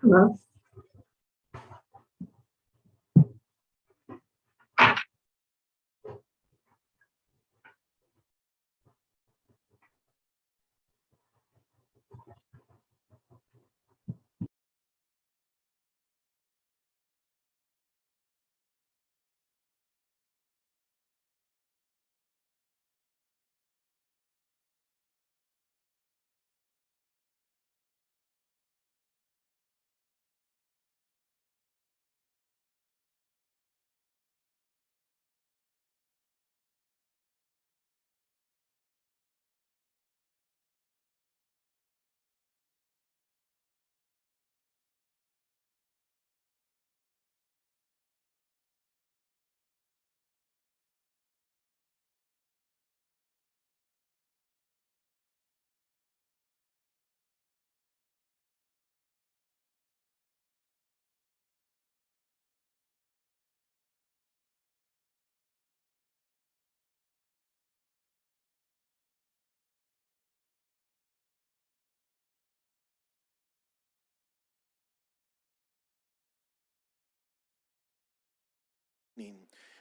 Hello.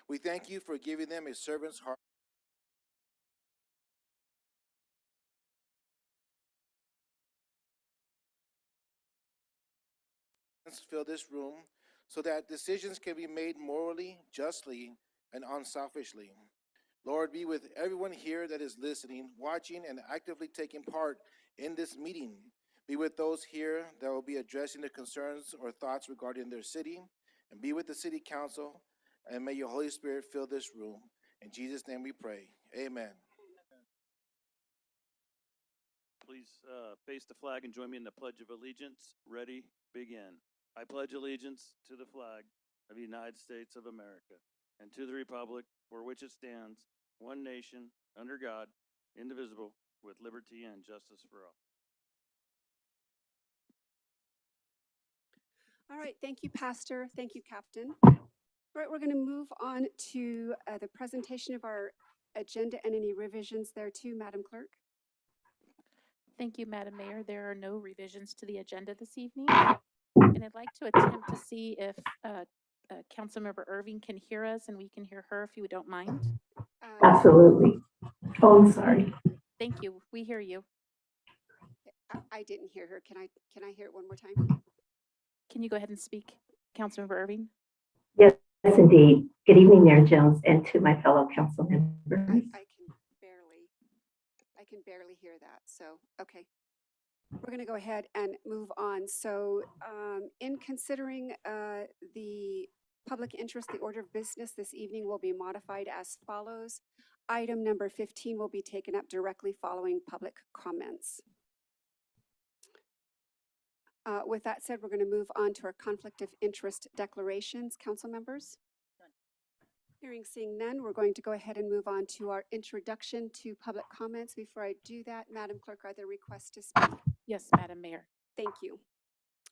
We thank you for giving them a servant's heart. Fill this room so that decisions can be made morally, justly, and unselfishly. Lord, be with everyone here that is listening, watching, and actively taking part in this meeting. Be with those here that will be addressing their concerns or thoughts regarding their city, and be with the city council, and may your Holy Spirit fill this room. In Jesus' name we pray. Amen. Please face the flag and join me in the Pledge of Allegiance. Ready, begin. I pledge allegiance to the flag of the United States of America and to the republic for which it stands, one nation, under God, indivisible, with liberty and justice for all. All right, thank you, Pastor. Thank you, Captain. All right, we're going to move on to the presentation of our agenda and any revisions there too, Madam Clerk. Thank you, Madam Mayor. There are no revisions to the agenda this evening. And I'd like to attempt to see if Councilmember Irving can hear us and we can hear her if you don't mind. Absolutely. Oh, I'm sorry. Thank you. We hear you. I didn't hear her. Can I hear it one more time? Can you go ahead and speak, Councilmember Irving? Yes, indeed. Good evening, Mayor Jones, and to my fellow council members. I can barely hear that. So, okay. We're going to go ahead and move on. So in considering the public interest, the order of business this evening will be modified as follows. Item number 15 will be taken up directly following public comments. With that said, we're going to move on to our conflict of interest declarations. Council members? None. Hearing seeing none, we're going to go ahead and move on to our introduction to public comments. Before I do that, Madam Clerk, are there requests to speak? Yes, Madam Mayor. Thank you.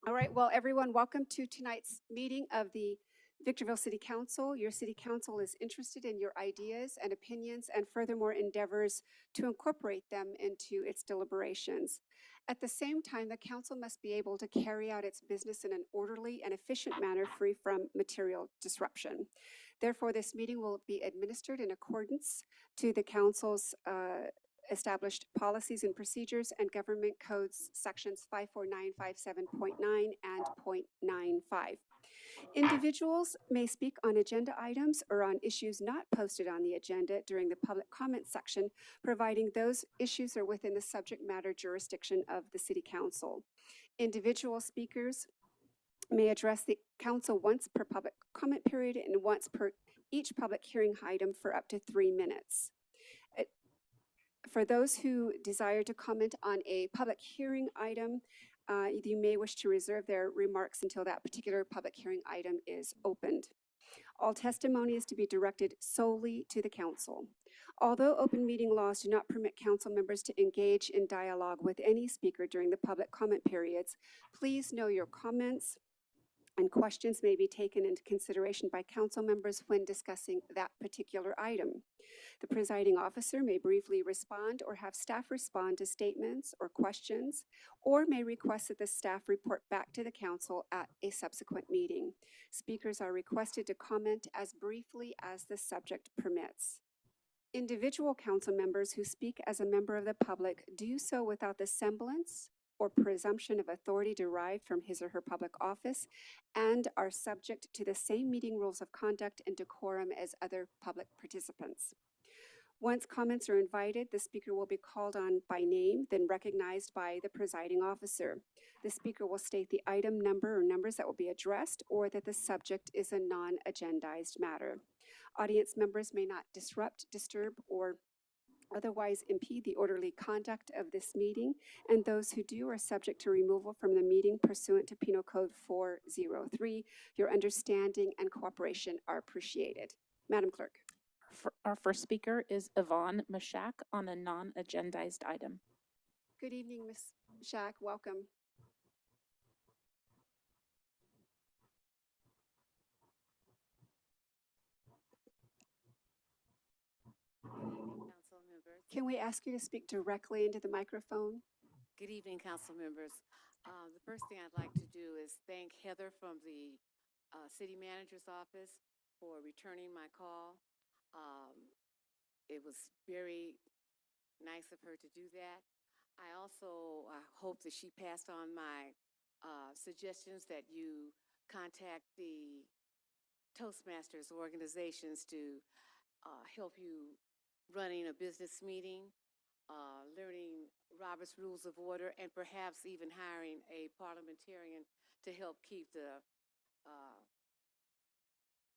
All right, well, everyone, welcome to tonight's meeting of the Victorville City Council. Your City Council is interested in your ideas and opinions and furthermore endeavors to incorporate them into its deliberations. At the same time, the Council must be able to carry out its business in an orderly and efficient manner free from material disruption. Therefore, this meeting will be administered in accordance to the Council's established policies and procedures and government codes sections 54957.9 and .95. Individuals may speak on agenda items or on issues not posted on the agenda during the public comment section, providing those issues are within the subject matter jurisdiction of the City Council. Individual speakers may address the Council once per public comment period and once per each public hearing item for up to 3 minutes. For those who desire to comment on a public hearing item, you may wish to reserve their remarks until that particular public hearing item is opened. All testimony is to be directed solely to the Council. Although open meeting laws do not permit Council members to engage in dialogue with any speaker during the public comment periods, please know your comments and questions may be taken into consideration by council members when discussing that particular item. The presiding officer may briefly respond or have staff respond to statements or questions, or may request that the staff report back to the council at a subsequent meeting. Speakers are requested to comment as briefly as the subject permits. Individual council members who speak as a member of the public do so without the semblance or presumption of authority derived from his or her public office and are subject to the same meeting rules of conduct and decorum as other public participants. Once comments are invited, the speaker will be called on by name, then recognized by the presiding officer. The speaker will state the item number or numbers that will be addressed, or that the subject is a non-agendized matter. Audience members may not disrupt, disturb, or otherwise impede the orderly conduct of this meeting, and those who do are subject to removal from the meeting pursuant to Penal Code 403. Your understanding and cooperation are appreciated. Madam Clerk. Our first speaker is Yvonne Mashak on a non-agendized item. Good evening, Ms. Shack. Welcome. Council members. Can we ask you to speak directly into the microphone? Good evening, council members. The first thing I'd like to do is thank Heather from the city manager's office for returning my call. It was very nice of her to do that. I also hope that she passed on my suggestions that you contact the Toastmasters organizations to help you running a business meeting, learning Robert's Rules of Order, and perhaps even hiring a parliamentarian to help keep the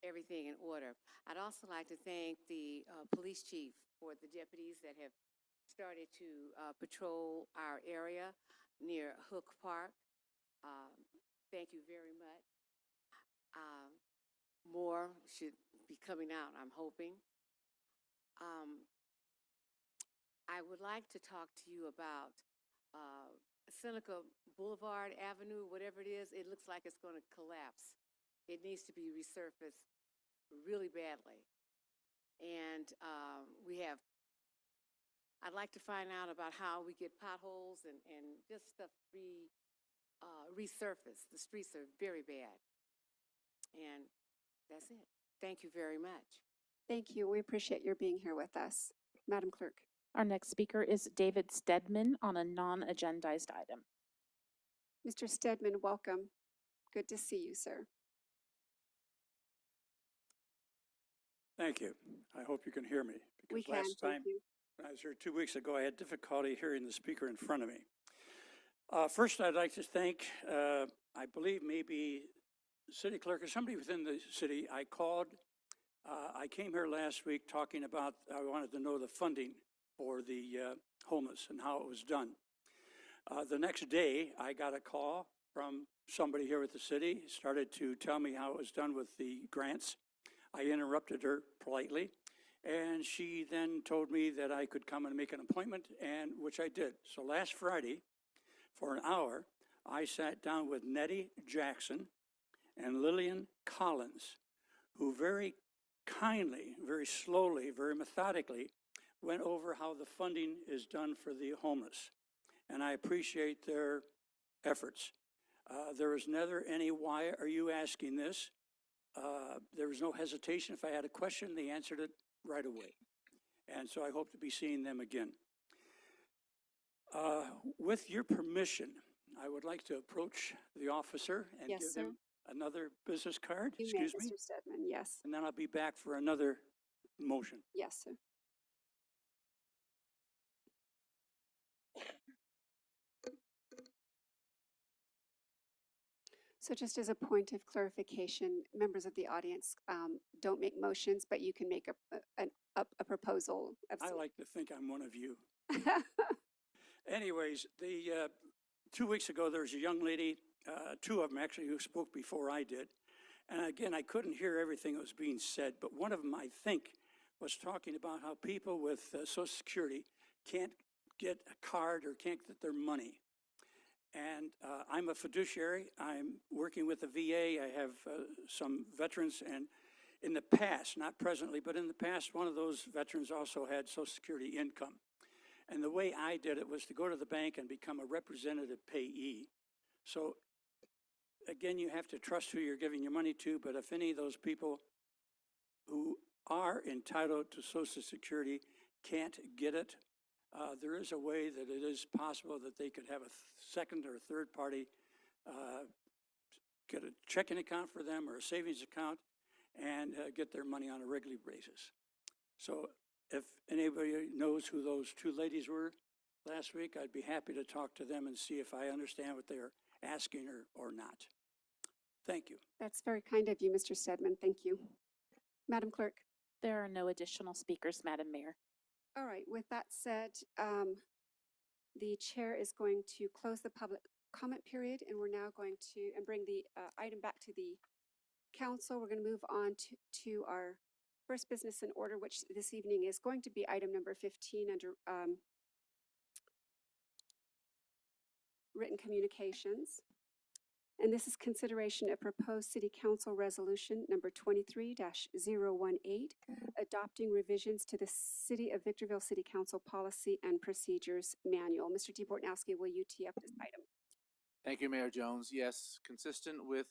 everything in order. I'd also like to thank the police chief for the deputies that have started to patrol our area near Hook Park. Thank you very much. More should be coming out, I'm hoping. I would like to talk to you about Seneca Boulevard Avenue, whatever it is. It looks like it's going to collapse. It needs to be resurfaced really badly. And I'd like to find out about how we get potholes and just stuff resurfaced. The streets are very bad. And that's it. Thank you very much. Thank you. We appreciate your being here with us. Madam Clerk. Our next speaker is David Stedman on a non-agendized item. Mr. Stedman, welcome. Good to see you, sir. Thank you. I hope you can hear me. We Because can, last thank time you. when I was here 2 weeks ago, I had difficulty hearing the speaker in front of me. First, I'd like to thank, I believe maybe city clerk or somebody within the city. I called. I came here last week talking about, I wanted to know the funding for the homeless and how it was done. The next day, I got a call from somebody here at the city, started to tell me how it was done with the grants. I interrupted her politely, and she then told me that I could come and make an appointment, and which I did. So last Friday, for an hour, I sat down with Nettie Jackson and Lillian Collins, who very kindly, very slowly, very methodically went over how the funding is done for the homeless. And I appreciate their efforts. There was never any, why are you asking this? There was no hesitation. If I had a question, they answered it right away. And so I hope to be seeing them again. With your permission, I would like to approach the officer and Yes, give sir. him another business card, You may, excuse me, Mr. Stedman. Yes, and then I'll be back for another motion. yes, sir. So just as a point of clarification, members of the audience don't make motions, but you can make a proposal. Of I some- like to think I'm one of you. Anyways, 2 weeks ago, there was a young lady, two of them actually, who spoke before I did. And again, I couldn't hear everything that was being said, but one of them, I think, was talking about how people with Social Security can't get a card or can't get their money. And I'm a fiduciary. I'm working with the VA. I have some veterans, and in the past, not presently, but in the past, one of those veterans also had Social Security income. And the way I did it was to go to the bank and become a representative payee. So again, you have to trust who you're giving your money to, but if any of those people who are entitled to Social Security can't get it, there is a way that it is possible that they could have a second or third party get a checking account for them or a savings account and get their money on a regular basis. So if anybody knows who those two ladies were last week, I'd be happy to talk to them and see if I understand what they're asking or not. Thank you. That's very kind of you, Mr. Stedman. Thank you. Madam Clerk. There are no additional speakers, Madam Mayor. All right, with that said, the chair is going to close the public comment period, and we're now going to bring the item back to the council. We're going to move on to our first business in order, which this evening is going to be item number 15 under written communications. And this is consideration of proposed City Council Resolution number 23-018, adopting revisions to the City of Victorville City Council Policy and Procedures Manual. Mr. D. Bortnowski, will you tee up this item? Thank you, Mayor Jones. Yes, consistent with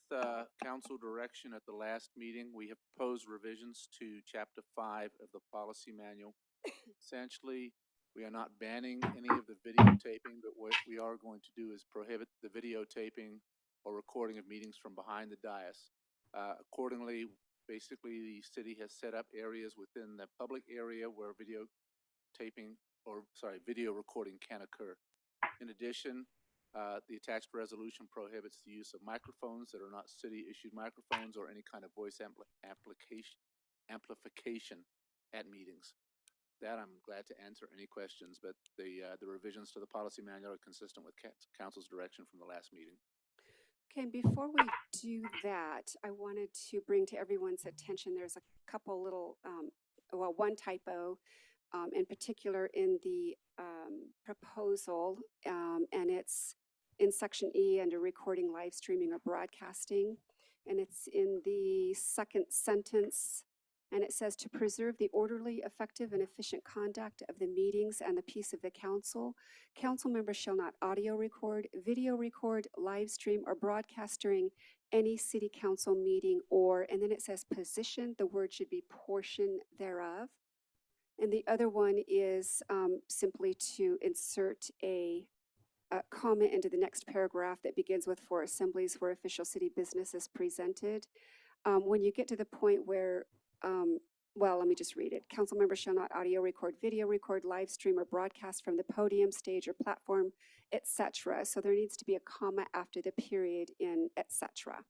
council direction at the last meeting, we have proposed revisions to Chapter 5 of the Policy Manual. Essentially, we are not banning any of the videotaping, but what we are going to do is prohibit the videotaping or recording of meetings from behind the dais. Accordingly, basically, the city has set up areas within the public area where video recording can occur. In addition, the attached resolution prohibits the use of microphones that are not city-issued microphones or any kind of voice amplification at meetings. That I'm glad to answer any questions, but the revisions to the policy manual are consistent with council's direction from the last meeting. Okay, and before we do that, I wanted to bring to everyone's attention, there's a couple little, one typo in particular in the proposal, and it's in section E under recording, live streaming, or broadcasting. And it's in the second sentence, and it says to preserve the orderly, effective, and efficient conduct of the meetings and the peace of the council. Council members shall not audio record, video record, live stream, or broadcast during any city council meeting or, and then it says position, the word should be portion thereof. And the other one is simply to insert a comment into the next paragraph that begins with for assemblies where official city business is presented. When you get to the point where well, let me just read it. Council members shall not audio record, video record, live stream, or broadcast from the podium, stage, or platform, etc. So there needs to be a comma after the period in etc.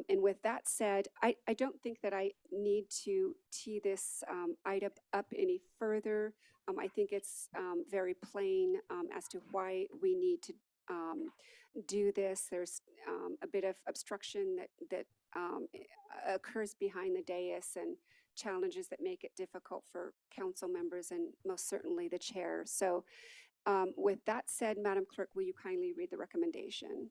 And with that said, I don't think that I need to tee this item up any further. I think it's very plain as to why we need to do this. There's a bit of obstruction that occurs behind the dais and challenges that make it difficult for council members and most certainly the chair. So with that said, Madam Clerk, will you kindly read the recommendation?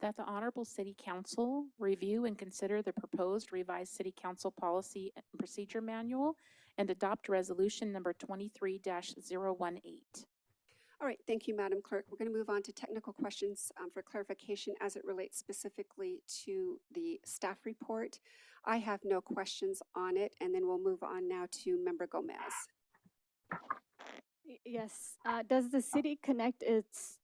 That the Honorable City Council review and consider the proposed revised City Council Policy and Procedure Manual and adopt resolution number 23-018. All right, thank you, Madam Clerk. We're going to move on to technical questions for clarification as it relates specifically to the staff report. I have no questions on it, and then we'll move on now to Member Gomez. Yes. Does the city connect its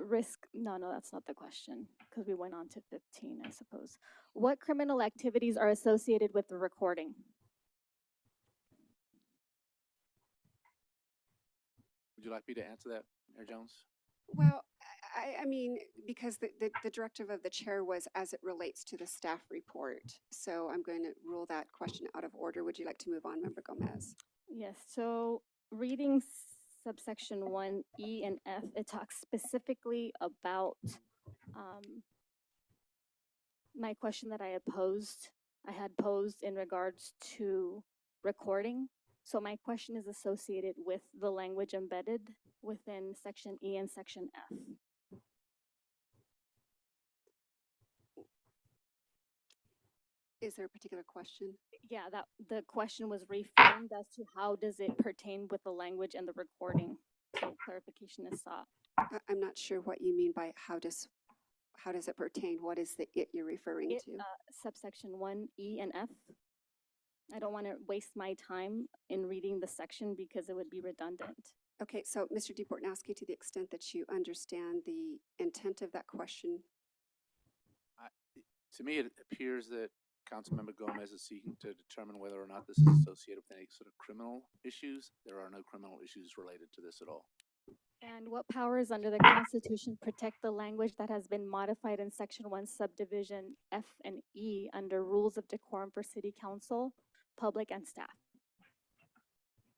risk? No, that's not the question, because we went on to 15, I suppose. What criminal activities are associated with the recording? Would you like me to answer that, Mayor Jones? Well, I mean, because the directive of the chair was as it relates to the staff report. So I'm going to rule that question out of order. Would you like to move on, Member Gomez? Yes. So reading subsection 1E and F, it talks specifically about my question that I had posed in regards to recording. So my question is associated with the language embedded within section E and section F. Is there a particular question? Yeah, that the question was reframed as to how does it pertain with the language and the recording? So clarification is sought. I'm not sure what you mean by how does it pertain? What is the it you're referring It, to? subsection 1E and F. I don't want to waste my time in reading the section because it would be redundant. Okay, so Mr. DePortnowski, to the extent that you understand the intent of that question, To me, it appears that Councilmember Gomez is seeking to determine whether or not this is associated with any sort of criminal issues. There are no criminal issues related to this at all. And what powers under the Constitution protect the language that has been modified in Section 1, Subdivision F and E under Rules of Decorum for City Council, Public, and Staff?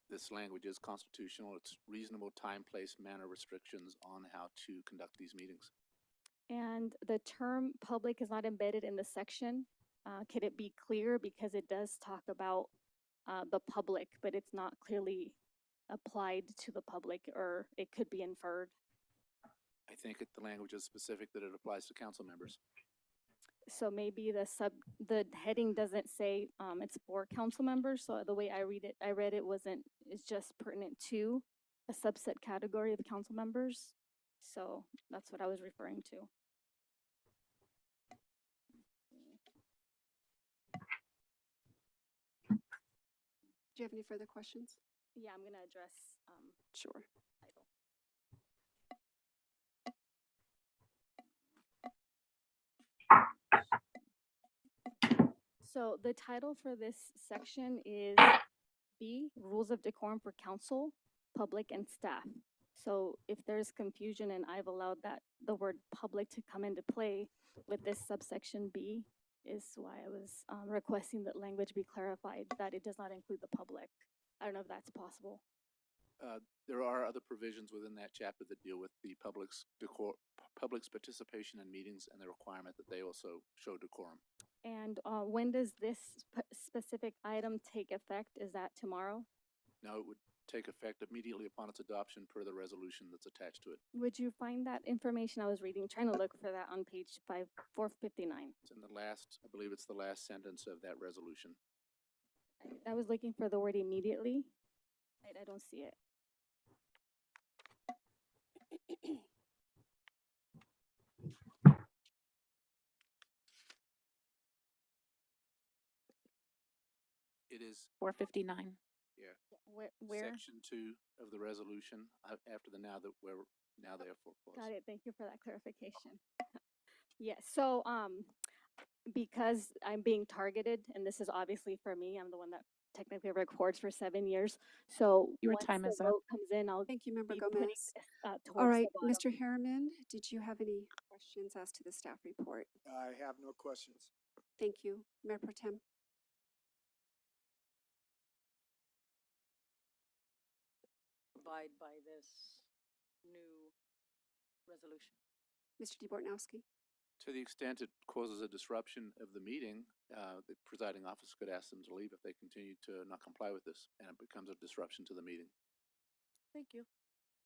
This language is constitutional. It's reasonable time, place, manner restrictions on how to conduct these meetings. And the term public is not embedded in the section. Could it be clear? Because it does talk about the public, but it's not clearly applied to the public, or it could be inferred. I think the language is specific that it applies to council members. So maybe the heading doesn't say it's for council members. So the way I read it it's just pertinent to a subset category of council members. So that's what I was referring to. do you have any further questions? Yeah, I'm gonna address Sure. title. So the title for this section is B, Rules of Decorum for Council, Public, and Staff. So if there's confusion and I've allowed the word public to come into play with this subsection B, is why I was requesting that language be clarified, that it does not include the public. I don't know if that's possible. There are other provisions within that chapter that deal with the public's participation in meetings and the requirement that they also show decorum. And when does this specific item take effect? Is that tomorrow? No, it would take effect immediately upon its adoption per the resolution that's attached to it. Would you find that information I was reading, trying to look for that on page 459? It's in the last, I believe it's the last sentence of that resolution. I was looking for the word immediately. I don't see it. It is 459. Where? section 2 of the resolution after the now therefore clause. Got it. Thank you for that clarification. Yes. So, because I'm being targeted, and this is obviously for me, I'm the one that technically records for 7 years. So Your once time the is up. vote comes in, I'll Thank you, Member be putting Gomez. this, All towards right, the bottom. Mr. Harriman, did you have any questions as to the staff report? I have no questions. Thank you. Mayor Pro Tem. Abide by this new resolution. Mr. DePortnowski. To the extent it causes a disruption of the meeting, the presiding officer could ask them to leave if they continue to not comply with this, and it becomes a disruption to the meeting. Thank you.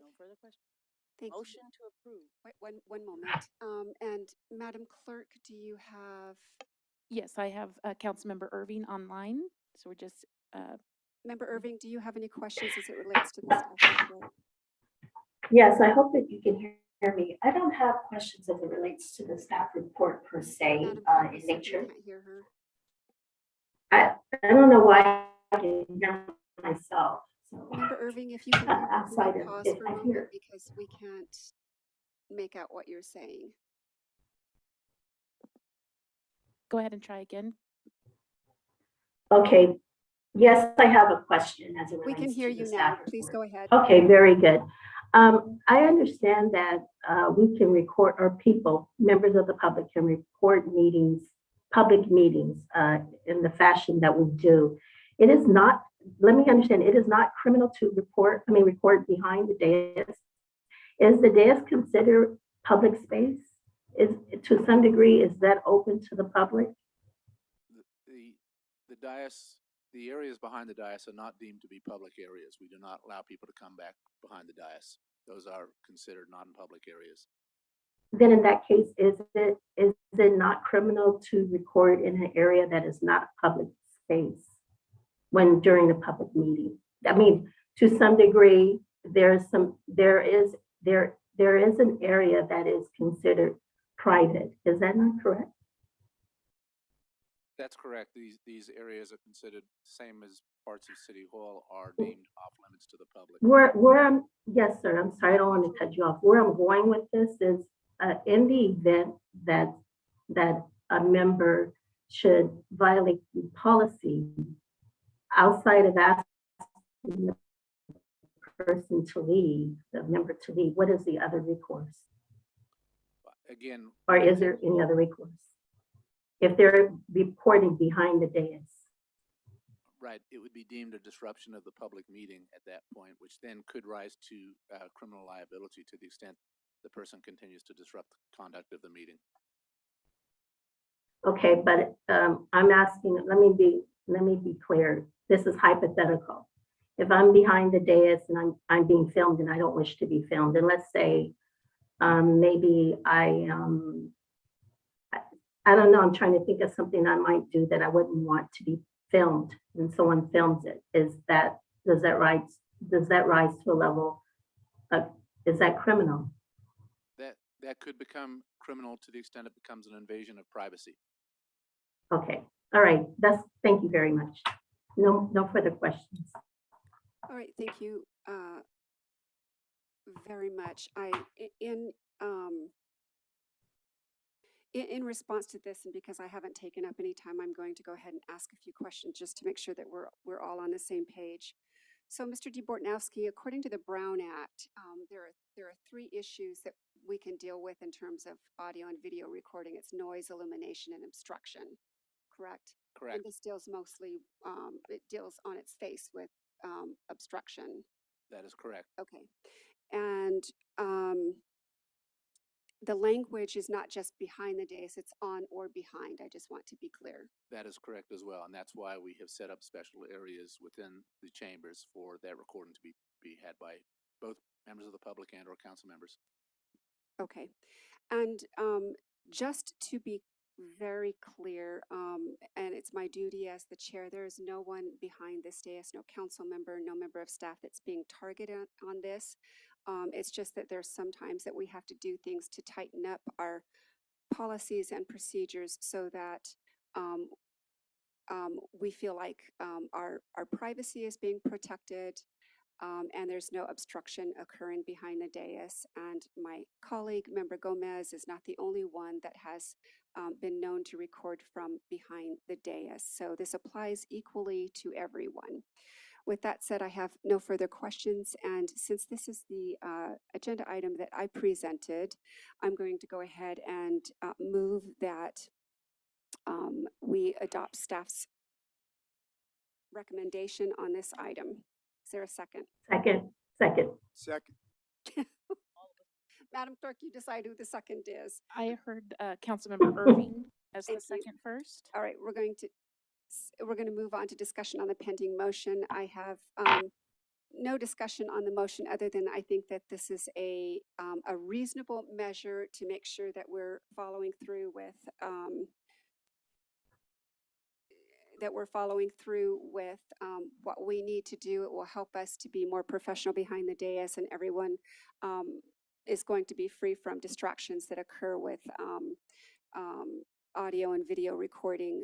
No further questions. Thank you. Motion to approve. Wait, one moment. And Madam Clerk, do you have, Yes, I have Councilmember Irving online. So we're just, Member Irving, do you have any questions as it relates to the staff report? Yes, I hope that you can hear me. I don't have questions as it relates to the staff report per se Madam Clerk, we in certainly nature. can't hear her. I don't know why I can hear myself. So Member Irving, if you can hear her, outside can you of pause if for a I moment hear. because we can't make out what you're saying. go ahead and try again. Okay. Yes, I have a question as it We relates can hear to the you now. staff Please report. go ahead. Okay, very good. I understand that we can record, or people, members of the public can record meetings, public meetings in the fashion that we do. It is not, let me understand, it is not criminal to record behind the dais. Is the dais considered public space? Is, to some degree, is that open to the public? The dais, the areas behind the dais are not deemed to be public areas. We do not allow people to come back behind the dais. Those are considered non-public areas. then in that case, is it not criminal to record in an area that is not public space when during a public meeting? I mean, to some degree, there is an area that is considered private. Is that not correct? That's correct. These areas are considered same as parts of City Hall are deemed off limits to the public. Yes, sir. I'm sorry, I don't want to cut you off. Where I'm going with this is in the event that a member should violate the policy outside of asking the person to leave, the member to leave, what is the other recourse? Again, Or is there any other recourse? If they're reporting behind the dais. right, it would be deemed a disruption of the public meeting at that point, which then could rise to criminal liability to the extent the person continues to disrupt the conduct of the meeting. Okay, but I'm asking, let me be clear. This is hypothetical. If I'm behind the dais and I'm being filmed and I don't wish to be filmed, and let's say maybe I don't know, I'm trying to think of something I might do that I wouldn't want to be filmed and someone films it. Does that rise to a level of, is that criminal? That could become criminal to the extent it becomes an invasion of privacy. Okay, all right, thank you very much. No further questions. All right, thank you very much. In response to this, and because I haven't taken up any time, I'm going to go ahead and ask a few questions just to make sure that we're all on the same page. So, Mr. DeBortnowski, according to the Brown Act, there are three issues that we can deal with in terms of audio and video recording. It's noise, illumination, and obstruction. Correct? Correct. And this deals mostly, it deals on its face with obstruction. That is correct. Okay. And the language is not just behind the dais, it's on or behind. I just want to be clear. That is correct as well. And that's why we have set up special areas within the chambers for that recording to be had by both members of the public and or council members. Okay. And just to be very clear, and it's my duty as the chair, there is no one behind this dais, no council member, no member of staff that's being targeted on this. It's just that there's sometimes that we have to do things to tighten up our policies and procedures so that we feel like our privacy is being protected and there's no obstruction occurring behind the dais. And my colleague, Member Gomez, is not the only one that has been known to record from behind the dais. So this applies equally to everyone. With that said, I have no further questions, and since this is the agenda item that I presented, I'm going to go ahead and move that we adopt staff's recommendation on this item. Is there a second? Second. Second. Madam Clerk, you decide who the second is. I heard Councilmember Irving as the Thank you. second first. All right, we're going to move on to discussion on the pending motion. I have no discussion on the motion other than I think that this is a reasonable measure to make sure that we're following through with what we need to do. It will help us to be more professional behind the dais, and everyone is going to be free from distractions that occur with audio and video recording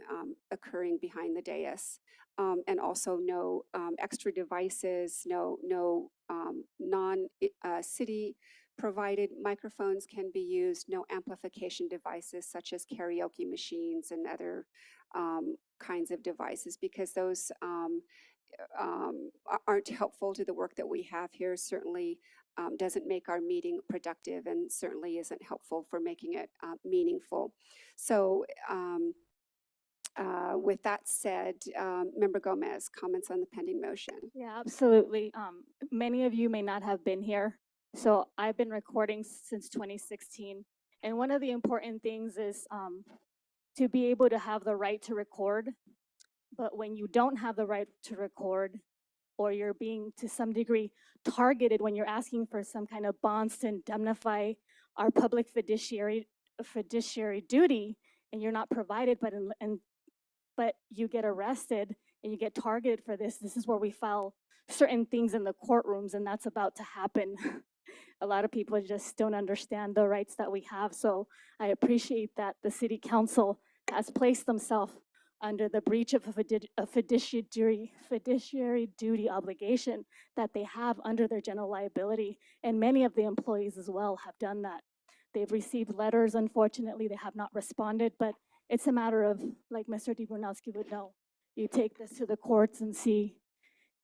occurring behind the dais, and also no extra devices, no non-city provided microphones can be used, no amplification devices such as karaoke machines and other kinds of devices, because those aren't helpful to the work that we have here. Certainly doesn't make our meeting productive, and certainly isn't helpful for making it meaningful. So with that said, Member Gomez, comments on the pending motion. Yeah, absolutely. Many of you may not have been here. So I've been recording since 2016. And one of the important things is to be able to have the right to record. But when you don't have the right to record, or you're being to some degree targeted when you're asking for some kind of bonds to indemnify our public fiduciary duty, and you're not provided, but you get arrested and you get targeted for this. This is where we file certain things in the courtrooms, and that's about to happen. A lot of people just don't understand the rights that we have. So I appreciate that the city council has placed themselves under the breach of a fiduciary duty obligation that they have under their general liability. And many of the employees as well have done that. They've received letters. Unfortunately, they have not responded, but it's a matter of, like Mr. DeBrunowski would know, you take this to the courts and see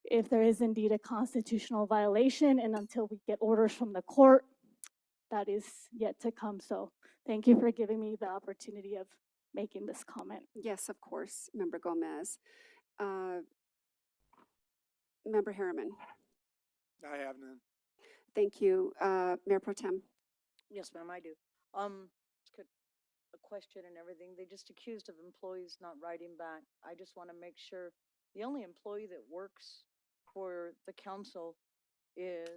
if there is indeed a constitutional violation, and until we get orders from the court, that is yet to come. So thank you for giving me the opportunity of making this comment. Yes, of course, Member Gomez. Member Harriman. I have none. Thank you. Mayor Pro Tem. Yes, ma'am, I do. It's good. A question and everything. They just accused of employees not writing back. I just want to make sure the only employee that works for the council is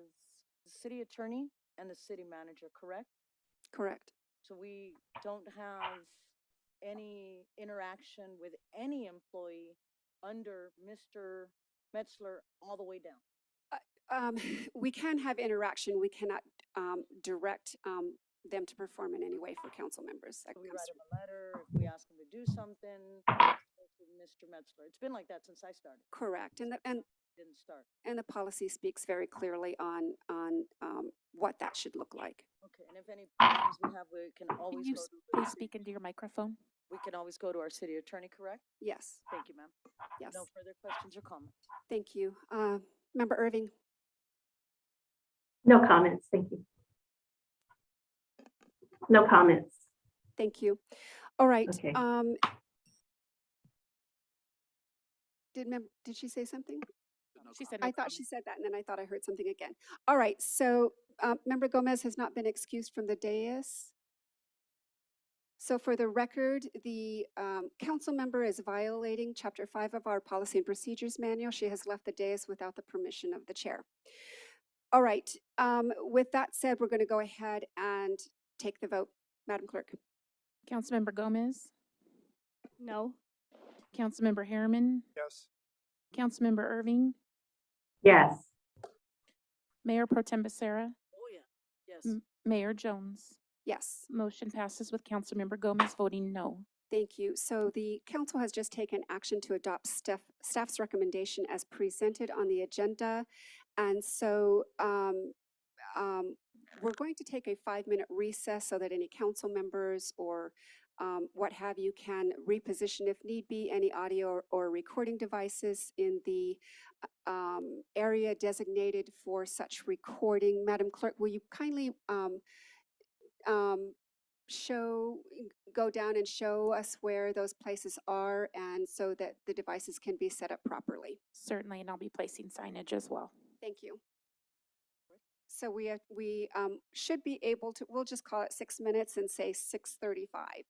the city attorney and the city manager, correct? Correct. So we don't have any interaction with any employee under Mr. Metzler all the way down. We can have interaction. We cannot direct them to perform in any way for council members. That We comes write through. him a letter, if we ask him to do something, Mr. Metzler. It's been like that since I started. Correct. And Didn't start. the policy speaks very clearly on what that should look like. Okay, and if any problems we have, we can Can always you go to, please speak into your microphone? we can always go to our city attorney, correct? Yes. Thank you, ma'am. Yes. No further questions or comments. Thank you. Member Irving. No comments, thank you. No comments. Thank you. All right. Okay. Did she say something? She said I no thought comment. she said that, and then I thought I heard something again. All right, so Member Gomez has not been excused from the dais. So for the record, the council member is violating Chapter 5 of our Policy and Procedures Manual. She has left the dais without the permission of the chair. All right, with that said, we're going to go ahead and take the vote. Madam Clerk. Councilmember Gomez, No. Councilmember Harriman, Yes. Councilmember Irving, Yes. Mayor Pro Tem Becerra, Oh, yeah. Yes. Mayor Jones. Yes. Motion passes with Councilmember Gomez voting no. Thank you. So the council has just taken action to adopt staff's recommendation as presented on the agenda. And so we're going to take a 5-minute recess so that any council members or what have you can reposition if need be any audio or recording devices in the area designated for such recording. Madam Clerk, will you kindly go down and show us where those places are, and so that the devices can be set up properly? Certainly, and I'll be placing signage as well. Thank you. So we should be able to, we'll just call it 6 minutes and say 6:35.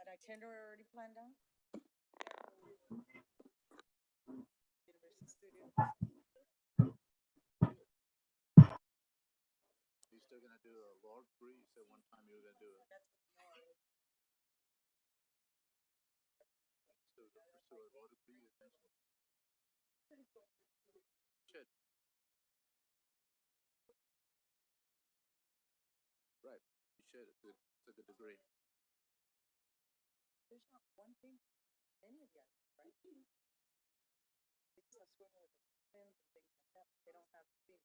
an itinerary already planned out? Universal Studios. You still gonna do a log free? You said one time you were gonna do it. Still gonna pursue a log free eventually. Should. Right, you should. It's a good degree. There's not one thing, any of the items, right? They just have swimming with the fins and things like that. They don't have theme.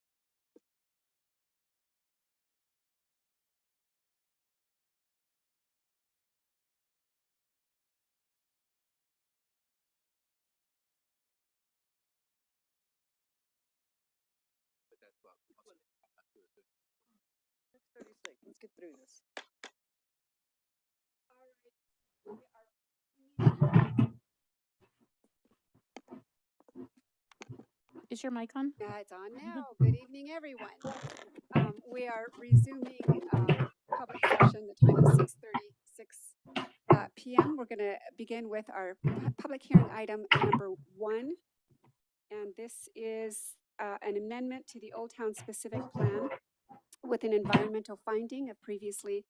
But that's about 6:36. Let's get through this. Is your mic on? It's on now. Good evening, everyone. We are resuming public session. The time is 6:36 p.m. We're going to begin with our public hearing item number 1. And this is an amendment to the Old Town Specific Plan with an environmental finding of previously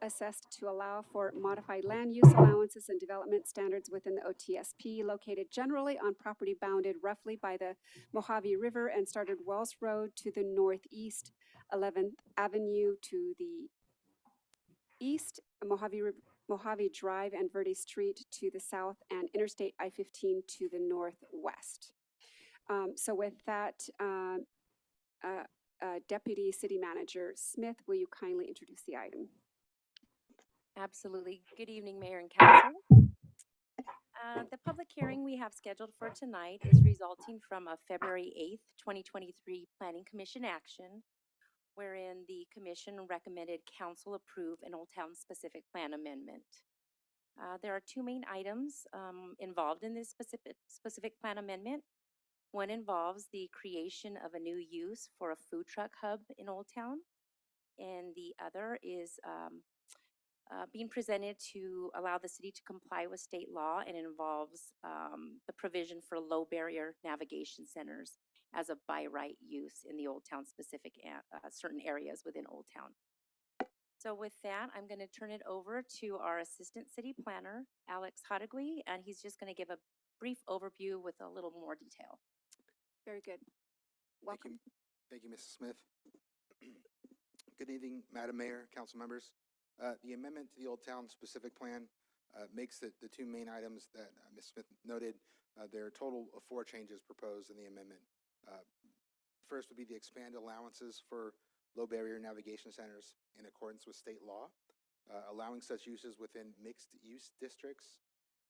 assessed to allow for modified land use allowances and development standards within the OTSP, located generally on property bounded roughly by the Mojave River and started Wells Road to the northeast, 11th Avenue to the east, Mojave Drive and Verde Street to the south, and Interstate I-15 to the northwest. So with that, Deputy City Manager Smith, will you kindly introduce the item? Absolutely. Good evening, Mayor and Council. The public hearing we have scheduled for tonight is resulting from a February 8th, 2023 Planning Commission action, wherein the commission recommended council approve an Old Town Specific Plan amendment. There are 2 main items involved in this specific plan amendment. One involves the creation of a new use for a food truck hub in Old Town, and the other is being presented to allow the city to comply with state law, and involves the provision for low barrier navigation centers as a by right use in the Old Town specific certain areas within Old Town. So with that, I'm going to turn it over to our Assistant City Planner, Alex Hadagui, and he's just going to give a brief overview with a little more detail. Very good. Welcome. Thank you, Mrs. Smith. Good evening, Madam Mayor, council members. The amendment to the Old Town Specific Plan makes it the 2 main items that Ms. Smith noted. There are a total of 4 changes proposed in the amendment. First would be the expanded allowances for low barrier navigation centers in accordance with state law, allowing such uses within mixed use districts,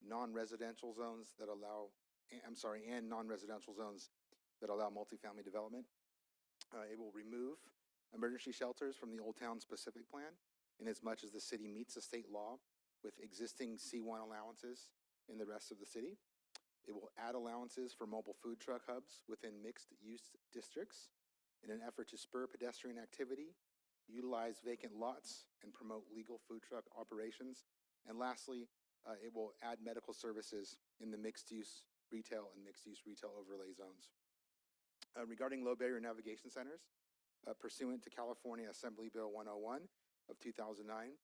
non-residential zones that allow, and non-residential zones that allow multifamily development. It will remove emergency shelters from the Old Town Specific Plan, in as much as the city meets the state law with existing C1 allowances in the rest of the city. It will add allowances for mobile food truck hubs within mixed use districts in an effort to spur pedestrian activity, utilize vacant lots, and promote legal food truck operations. And lastly, it will add medical services in the mixed use retail and mixed use retail overlay zones. Regarding low barrier navigation centers, pursuant to California Assembly Bill 101 of 2009,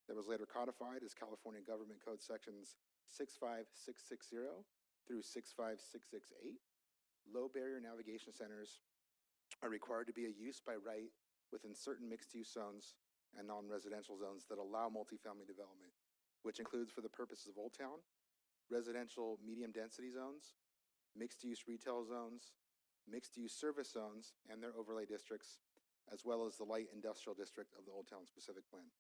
that was later codified as California Government Code Sections 65660 through 65668, low barrier navigation centers are required to be a use by right within certain mixed-use zones and non-residential zones that allow multifamily development, which includes, for the purposes of Old Town, residential medium-density zones, mixed-use retail zones, mixed-use service zones, and their overlay districts, as well as the light industrial district of the Old Town Specific Plan.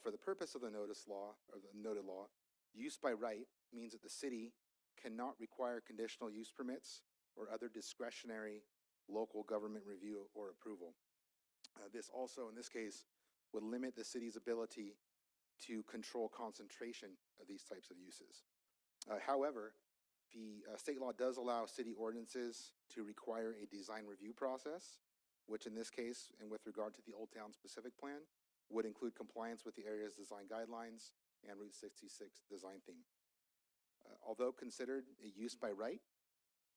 For the purpose of the notice law, or the noted law, use by right means that the city cannot require conditional use permits or other discretionary local government review or approval. This also, in this case, would limit the city's ability to control concentration of these types of uses. However, the state law does allow city ordinances to require a design review process, which in this case, and with regard to the Old Town Specific Plan, would include compliance with the area's design guidelines and Route 66 design theme. Although considered a use by right,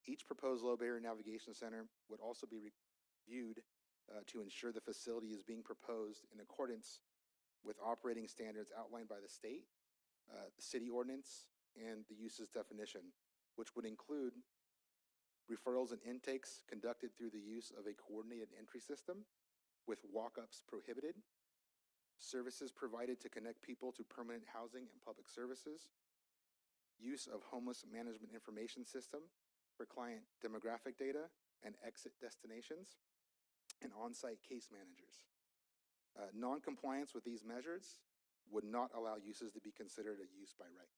each proposed low barrier navigation center would also be reviewed to ensure the facility is being proposed in accordance with operating standards outlined by the state, the city ordinance, and the uses definition, which would include referrals and intakes conducted through the use of a coordinated entry system with walk-ups prohibited, services provided to connect people to permanent housing and public services, use of homeless management information system for client demographic data and exit destinations, and on-site case managers. Non-compliance with these measures would not allow uses to be considered a use by right.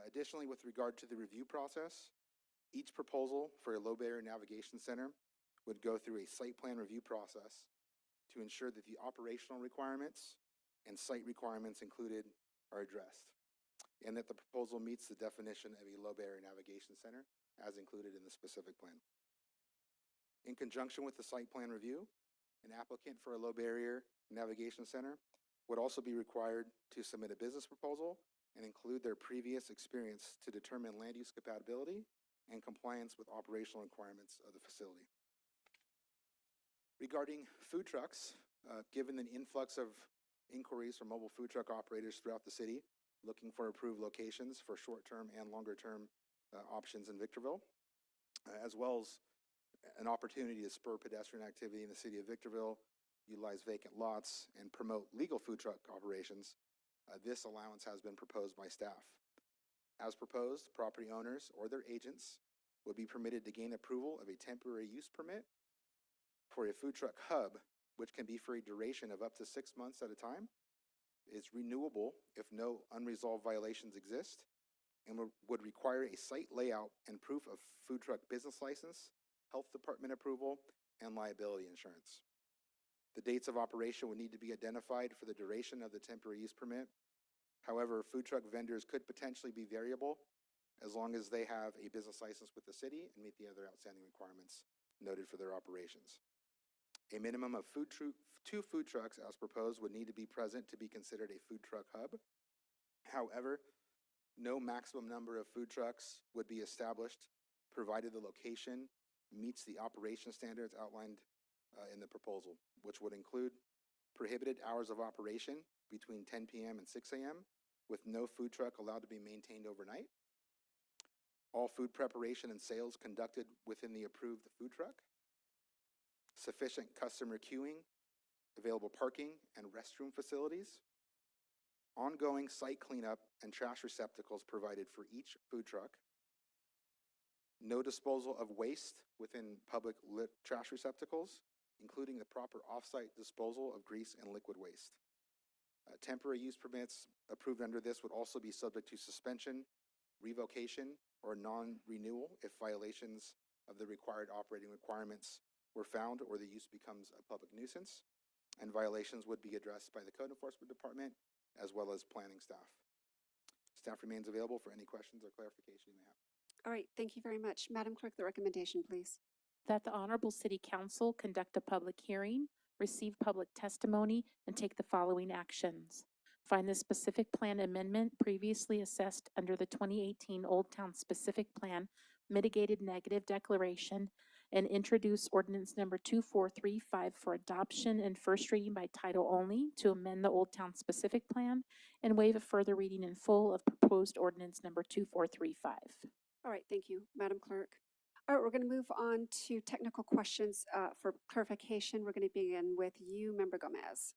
Additionally, with regard to the review process, each proposal for a low barrier navigation center would go through a site plan review process to ensure that the operational requirements and site requirements included are addressed, and that the proposal meets the definition of a low barrier navigation center as included in the specific plan. In conjunction with the site plan review, an applicant for a low barrier navigation center would also be required to submit a business proposal and include their previous experience to determine land use compatibility and compliance with operational requirements of the facility. Regarding food trucks, given the influx of inquiries from mobile food truck operators throughout the city looking for approved locations for short-term and longer-term options in Victorville, as well as an opportunity to spur pedestrian activity in the city of Victorville, utilize vacant lots, and promote legal food truck operations, this allowance has been proposed by staff. As proposed, property owners or their agents would be permitted to gain approval of a temporary use permit for a food truck hub, which can be for a duration of up to 6 months at a time, is renewable if no unresolved violations exist, and would require a site layout and proof of food truck business license, health department approval, and liability insurance. The dates of operation would need to be identified for the duration of the temporary use permit. However, food truck vendors could potentially be variable as long as they have a business license with the city and meet the other outstanding requirements noted for their operations. A minimum of 2 food trucks as proposed would need to be present to be considered a food truck hub. However, no maximum number of food trucks would be established provided the location meets the operation standards outlined in the proposal, which would include prohibited hours of operation between 10 p.m. and 6 a.m. with no food truck allowed to be maintained overnight. All food preparation and sales conducted within the approved food truck. Sufficient customer queuing, available parking and restroom facilities. Ongoing site cleanup and trash receptacles provided for each food truck. No disposal of waste within public lit trash receptacles, including the proper off-site disposal of grease and liquid waste. Temporary use permits approved under this would also be subject to suspension, revocation, or non-renewal if violations of the required operating requirements were found or the use becomes a public nuisance, and violations would be addressed by the Code Enforcement Department as well as planning staff. Staff remains available for any questions or clarification you may have. All right, thank you very much. Madam Clerk, the recommendation, please. That the Honorable City Council conduct a public hearing, receive public testimony, and take the following actions. Find the specific plan amendment previously assessed under the 2018 Old Town Specific Plan Mitigated Negative Declaration and introduce ordinance number 2435 for adoption and first reading by title only to amend the Old Town Specific Plan and waive a further reading in full of proposed ordinance number 2435. All right, thank you, Madam Clerk. All right, we're going to move on to technical questions for clarification. We're going to begin with you, Member Gomez.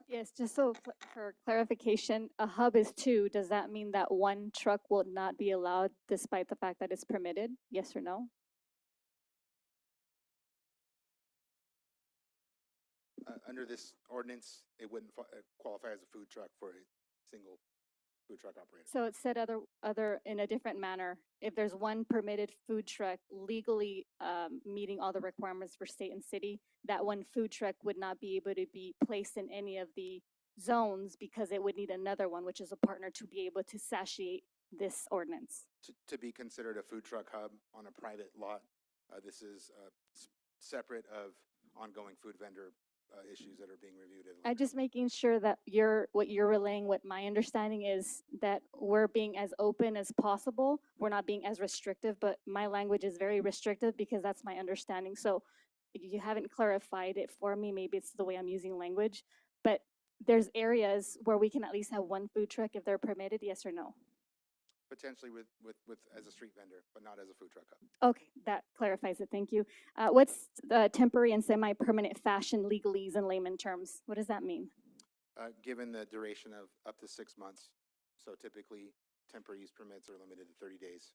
Yes, just so for clarification, a hub is 2. Does that mean that 1 truck will not be allowed despite the fact that it's permitted? Yes or no? Under this ordinance, it wouldn't qualify as a food truck for a single food truck operator. So it said other in a different manner. If there's 1 permitted food truck legally meeting all the requirements for state and city, that 1 food truck would not be able to be placed in any of the zones because it would need another one, which is a partner, to be able to satiate this ordinance. To be considered a food truck hub on a private lot, this is separate of ongoing food vendor issues that are being reviewed. At a I'm later just date. making sure that what you're relaying, what my understanding is, that we're being as open as possible. We're not being as restrictive, but my language is very restrictive because that's my understanding. So you haven't clarified it for me. Maybe it's the way I'm using language, but there's areas where we can at least have one food truck if they're permitted, yes or no? Potentially with as a street vendor, but not as a food truck hub. Okay, that clarifies it. Thank you. What's the temporary and semi-permanent fashion legalese in layman terms? What does that mean? Given the duration of up to 6 months, so typically temporary use permits are limited to 30 days.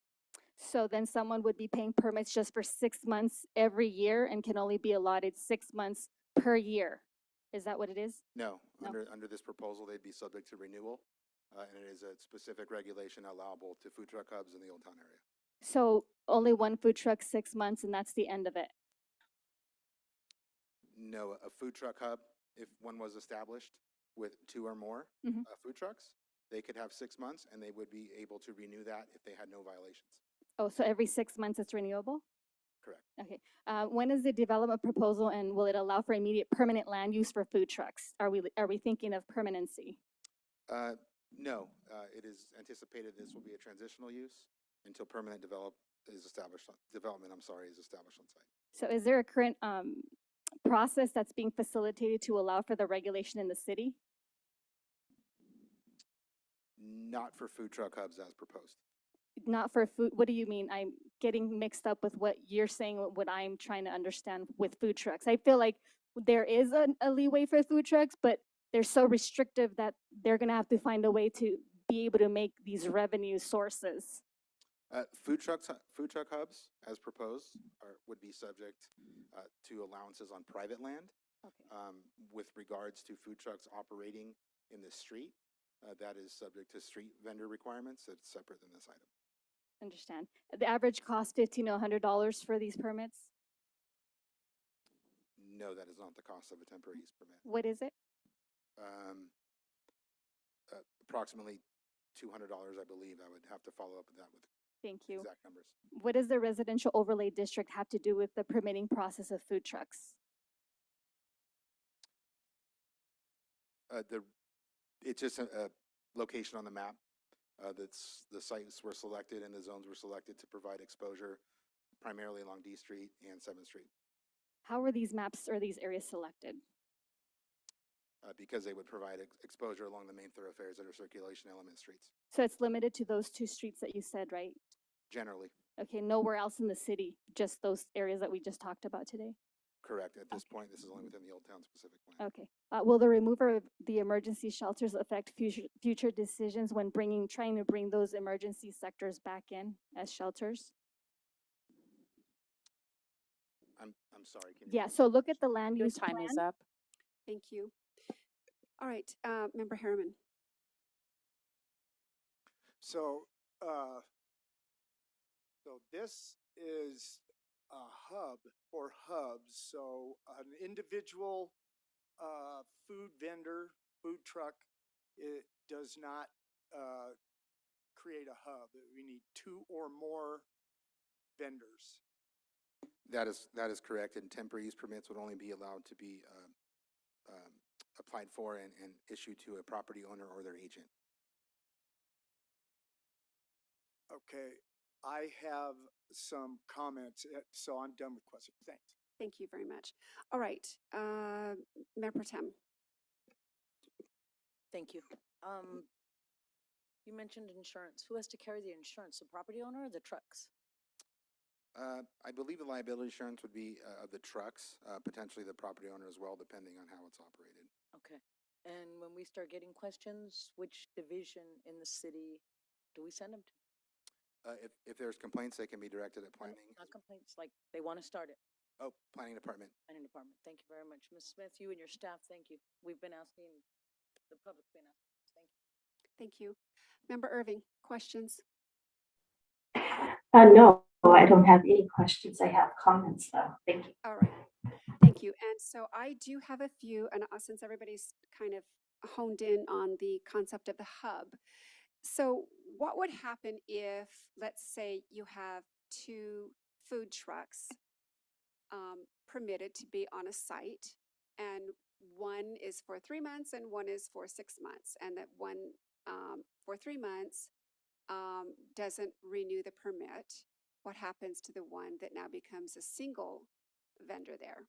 So then someone would be paying permits just for 6 months every year and can only be allotted 6 months per year. Is that what it is? No, No. under this proposal, they'd be subject to renewal, and it is a specific regulation allowable to food truck hubs in the Old Town area. So only one food truck, 6 months, and that's the end of it. No, a food truck hub, if one was established with 2 or more Mhm. food trucks, they could have 6 months, and they would be able to renew that if they had no violations. Oh, so every 6 months it's renewable? Correct. Okay. When is the development proposal and will it allow for immediate permanent land use for food trucks? Are we thinking of permanency? No, it is anticipated this will be a transitional use until permanent development is established on site. So is there a current process that's being facilitated to allow for the regulation in the city? Not for food truck hubs as proposed. Not for food, what do you mean? I'm getting mixed up with what you're saying, what I'm trying to understand with food trucks. I feel like there is a leeway for food trucks, but they're so restrictive that they're gonna have to find a way to be able to make these revenue sources. Food truck hubs, as proposed, would be subject to allowances on private land. Okay. With regards to food trucks operating in the street, that is subject to street vendor requirements. That's separate than this item. Understand. The average cost $15 to $100 for these permits? No, that is not the cost of a temporary use permit. What is it? Approximately $200, I believe. I would have to follow up with that with Thank you. exact numbers. What does the residential overlay district have to do with the permitting process of food trucks? It's just a location on the map. That's the sites were selected and the zones were selected to provide exposure primarily along D Street and 7th Street. How were these maps or these areas selected? Because they would provide exposure along the main thoroughfares that are circulation element streets, So it's limited to those 2 streets that you said, right? generally. Okay, nowhere else in the city, just those areas that we just talked about today? Correct. At this point, this is only within the Old Town specific plan. Okay. Will the removal of the emergency shelters affect future decisions when trying to bring those emergency sectors back in as shelters? I'm sorry. Can you Yeah, repeat so the look at question? the land Your use time is plan. up. Thank you. All right, Member Harriman. So, so this is a hub or hubs. So an individual food vendor, food truck, it does not create a hub. We need 2 or more vendors. That is correct. And temporary use permits would only be allowed to be applied for and issued to a property owner or their agent. Okay, I have some comments, so I'm done with questions. Thanks. Thank you very much. All right, Mayor Pro Tem. Thank you. You mentioned insurance. Who has to carry the insurance, the property owner or the trucks? I believe the liability insurance would be of the trucks, potentially the property owner as well, depending on how it's operated. Okay. And when we start getting questions, which division in the city do we send them to? If there's complaints, they can be directed at planning. Not complaints, like they want to start it. Oh, planning department. Planning department. Thank you very much. Ms. Smith, you and your staff, thank you. We've been asking, the public's been asking. Thank you. Thank you. Member Irving, questions? No, I don't have any questions. I have comments though. Thank you. All right, thank you. And so I do have a few, and since everybody's kind of honed in on the concept of the hub. So what would happen if, let's say, you have 2 food trucks permitted to be on a site, and one is for 3 months and one is for 6 months, and that one for 3 months doesn't renew the permit, what happens to the one that now becomes a single vendor there?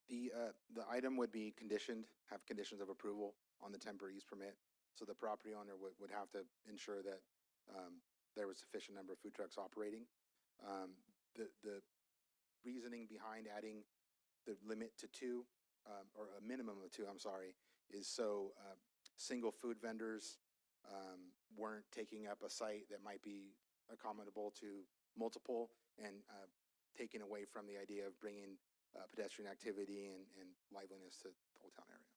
The item would be conditioned, have conditions of approval on the temporary use permit. So the property owner would have to ensure that there was sufficient number of food trucks operating. The reasoning behind adding the limit to two, or a minimum of two, I'm sorry, is so single food vendors weren't taking up a site that might be accommodable to multiple, and taken away from the idea of bringing pedestrian activity and liveliness to the whole town area.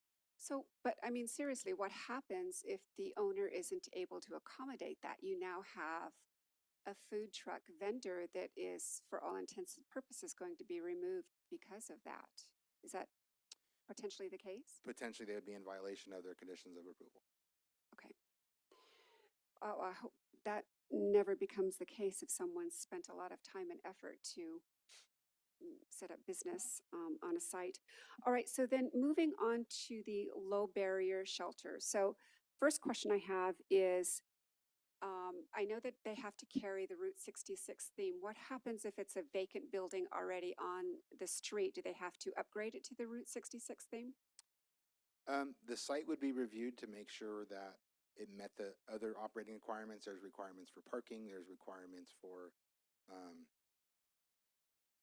So, but I mean, seriously, what happens if the owner isn't able to accommodate that? You now have a food truck vendor that is, for all intents and purposes, going to be removed because of that. Is that potentially the case? Potentially, they would be in violation of their conditions of approval. Okay. Oh, I hope that never becomes the case if someone spent a lot of time and effort to set up business on a site. All right, so then moving on to the low barrier shelter. So first question I have is, I know that they have to carry the Route 66 theme. What happens if it's a vacant building already on the street? Do they have to upgrade it to the Route 66 theme? The site would be reviewed to make sure that it met the other operating requirements. There's requirements for parking. There's requirements for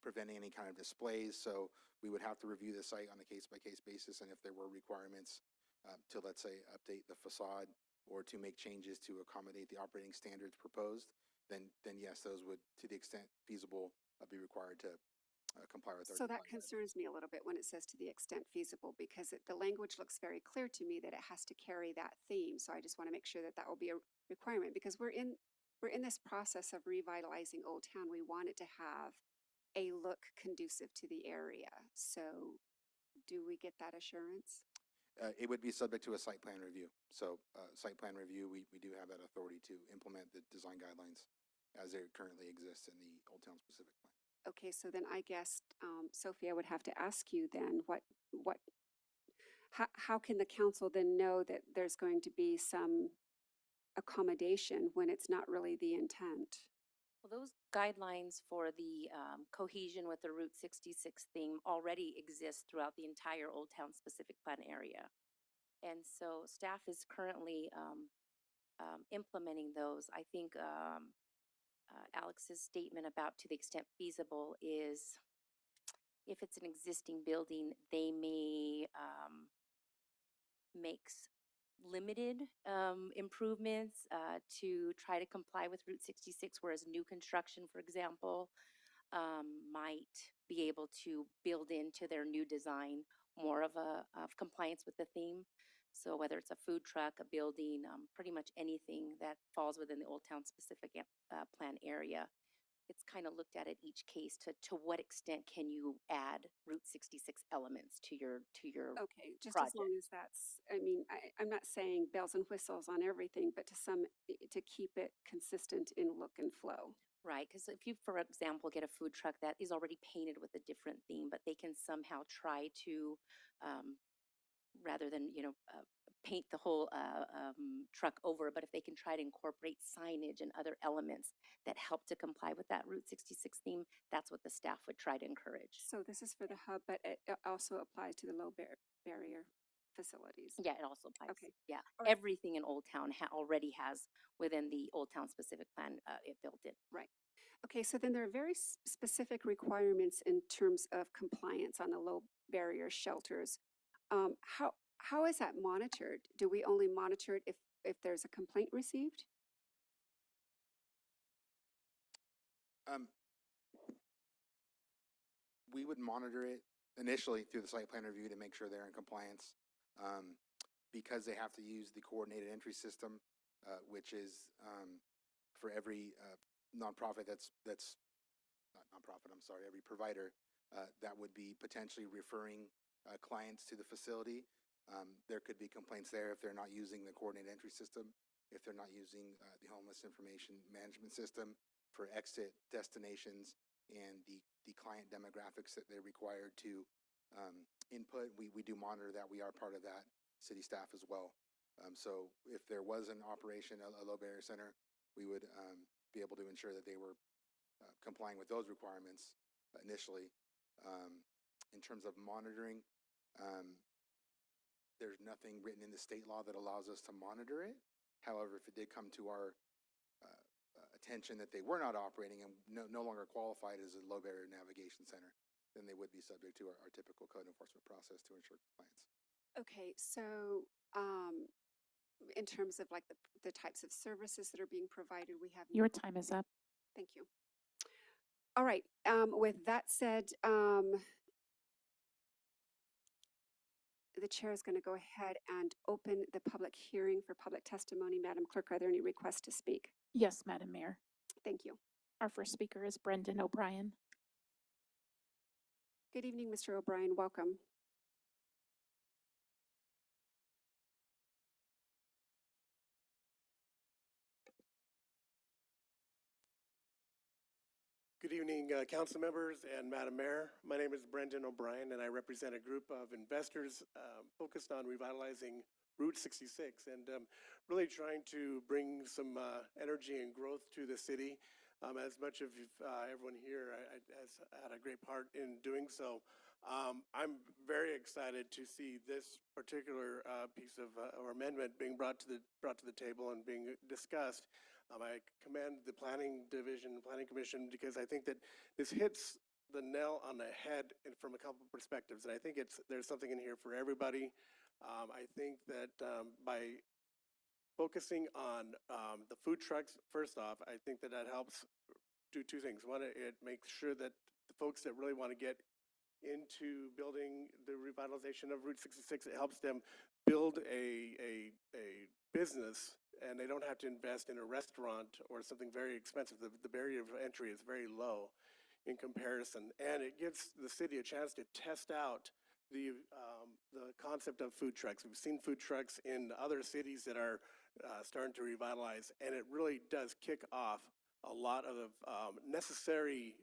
preventing any kind of displays. So we would have to review the site on a case-by-case basis. And if there were requirements to, let's say, update the facade or to make changes to accommodate the operating standards proposed, then yes, those would, to the extent feasible, be required to comply with our. So that concerns me a little bit when it says to the extent feasible, because the language looks very clear to me that it has to carry that theme. So I just want to make sure that that will be a requirement, because we're in this process of revitalizing Old Town. We want it to have a look conducive to the area. So do we get that assurance? It would be subject to a site plan review. So site plan review, we do have that authority to implement the design guidelines as they currently exist in the Old Town specific plan. Okay, so then I guess, Sophie, I would have to ask you then, how can the council then know that there's going to be some accommodation when it's not really the intent? Well, those guidelines for the cohesion with the Route 66 theme already exist throughout the entire Old Town specific plan area. And so staff is currently implementing those. I think Alex's statement about to the extent feasible is if it's an existing building, they may make limited improvements to try to comply with Route 66, whereas new construction, for example, might be able to build into their new design more of compliance with the theme. So whether it's a food truck, a building, pretty much anything that falls within the Old Town specific plan area, it's kind of looked at each case to what extent can you add Route 66 elements to your Okay, just project. as long as that's, I mean, I'm not saying bells and whistles on everything, but to keep it consistent in look and flow. Right, because if you, for example, get a food truck that is already painted with a different theme, but they can somehow try to, rather than, paint the whole truck over, but if they can try to incorporate signage and other elements that help to comply with that Route 66 theme, that's what the staff would try to encourage. So this is for the hub, but it also applies to the low barrier facilities. Yeah, it also applies. Okay. Yeah, All right. everything in Old Town already has within the Old Town specific plan, it built in. Right. Okay, so then there are very specific requirements in terms of compliance on the low barrier shelters. How is that monitored? Do we only monitor it if there's a complaint received? We would monitor it initially through the site plan review to make sure they're in compliance. Because they have to use the coordinated entry system, which is for every nonprofit that's not nonprofit, I'm sorry, every provider that would be potentially referring clients to the facility. There could be complaints there if they're not using the coordinated entry system, if they're not using the homeless information management system for exit destinations and the client demographics that they're required to input. We do monitor that. We are part of that city staff as well. So if there was an operation, a low barrier center, we would be able to ensure that they were complying with those requirements initially. In terms of monitoring, there's nothing written in the state law that allows us to monitor it. However, if it did come to our attention that they were not operating and no longer qualified as a low barrier navigation center, then they would be subject to our typical code enforcement process to ensure compliance. Okay, so in terms of like the types of services that are being provided, we have. Your time is up. Thank you. All right, with that said, the chair is going to go ahead and open the public hearing for public testimony. Madam Clerk, are there any requests to speak? Yes, Madam Mayor. Thank you. Our first speaker is Brendan O'Brien. Good evening, Mr. O'Brien. Welcome. Good evening, council members and Madam Mayor. My name is Brendan O'Brien, and I represent a group of investors focused on revitalizing Route 66 and really trying to bring some energy and growth to the city. As much of everyone here has had a great part in doing so. I'm very excited to see this particular piece of or amendment being brought to the table and being discussed. I commend the planning commission, because I think that this hits the nail on the head from a couple of perspectives. And I think there's something in here for everybody. I think that by focusing on the food trucks, first off, I think that helps do two things. One, it makes sure that the folks that really want to get into building the revitalization of Route 66, it helps them build a business, and they don't have to invest in a restaurant or something very expensive. The barrier of entry is very low in comparison, and it gives the city a chance to test out the concept of food trucks. We've seen food trucks in other cities that are starting to revitalize, and it really does kick off a lot of necessary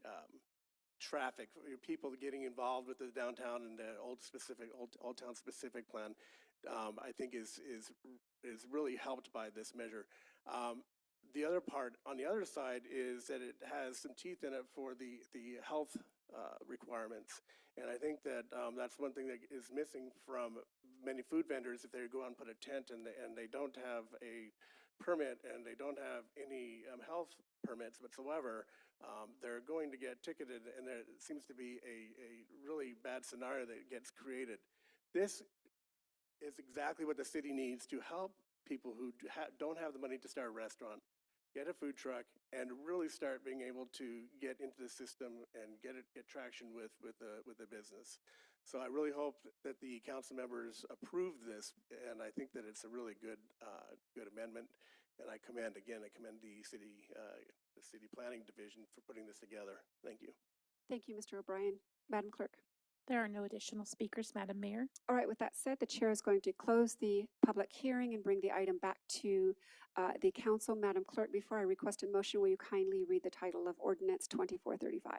traffic, people getting involved with the downtown and the old town specific plan. I think is really helped by this measure. The other part on the other side is that it has some teeth in it for the health requirements, and I think that that's one thing that is missing from many food vendors. If they go out and put a tent and they don't have a permit and they don't have any health permits whatsoever, they're going to get ticketed, and there seems to be a really bad scenario that gets created. This is exactly what the city needs to help people who don't have the money to start a restaurant, get a food truck, and really start being able to get into the system and get traction with the business. So I really hope that the council members approve this, and I think that it's a really good amendment. And I commend the city planning division for putting this together. Thank you. Thank you, Mr. O'Brien. Madam Clerk. There are no additional speakers, Madam Mayor. All right, with that said, the chair is going to close the public hearing and bring the item back to the council. Madam Clerk, before I request a motion, will you kindly read the title of Ordinance 2435?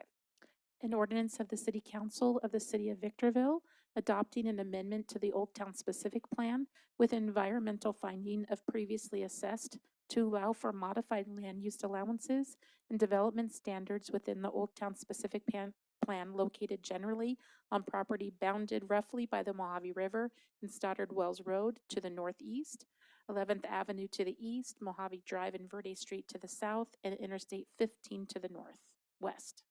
An ordinance of the City Council of the City of Victorville adopting an amendment to the Old Town Specific Plan with environmental finding of previously assessed to allow for modified land use allowances and development standards within the Old Town Specific Plan located generally on property bounded roughly by the Mojave River and Stoddard Wells Road to the northeast, 11th Avenue to the east, Mojave Drive and Verde Street to the south, and Interstate 15 to the northwest.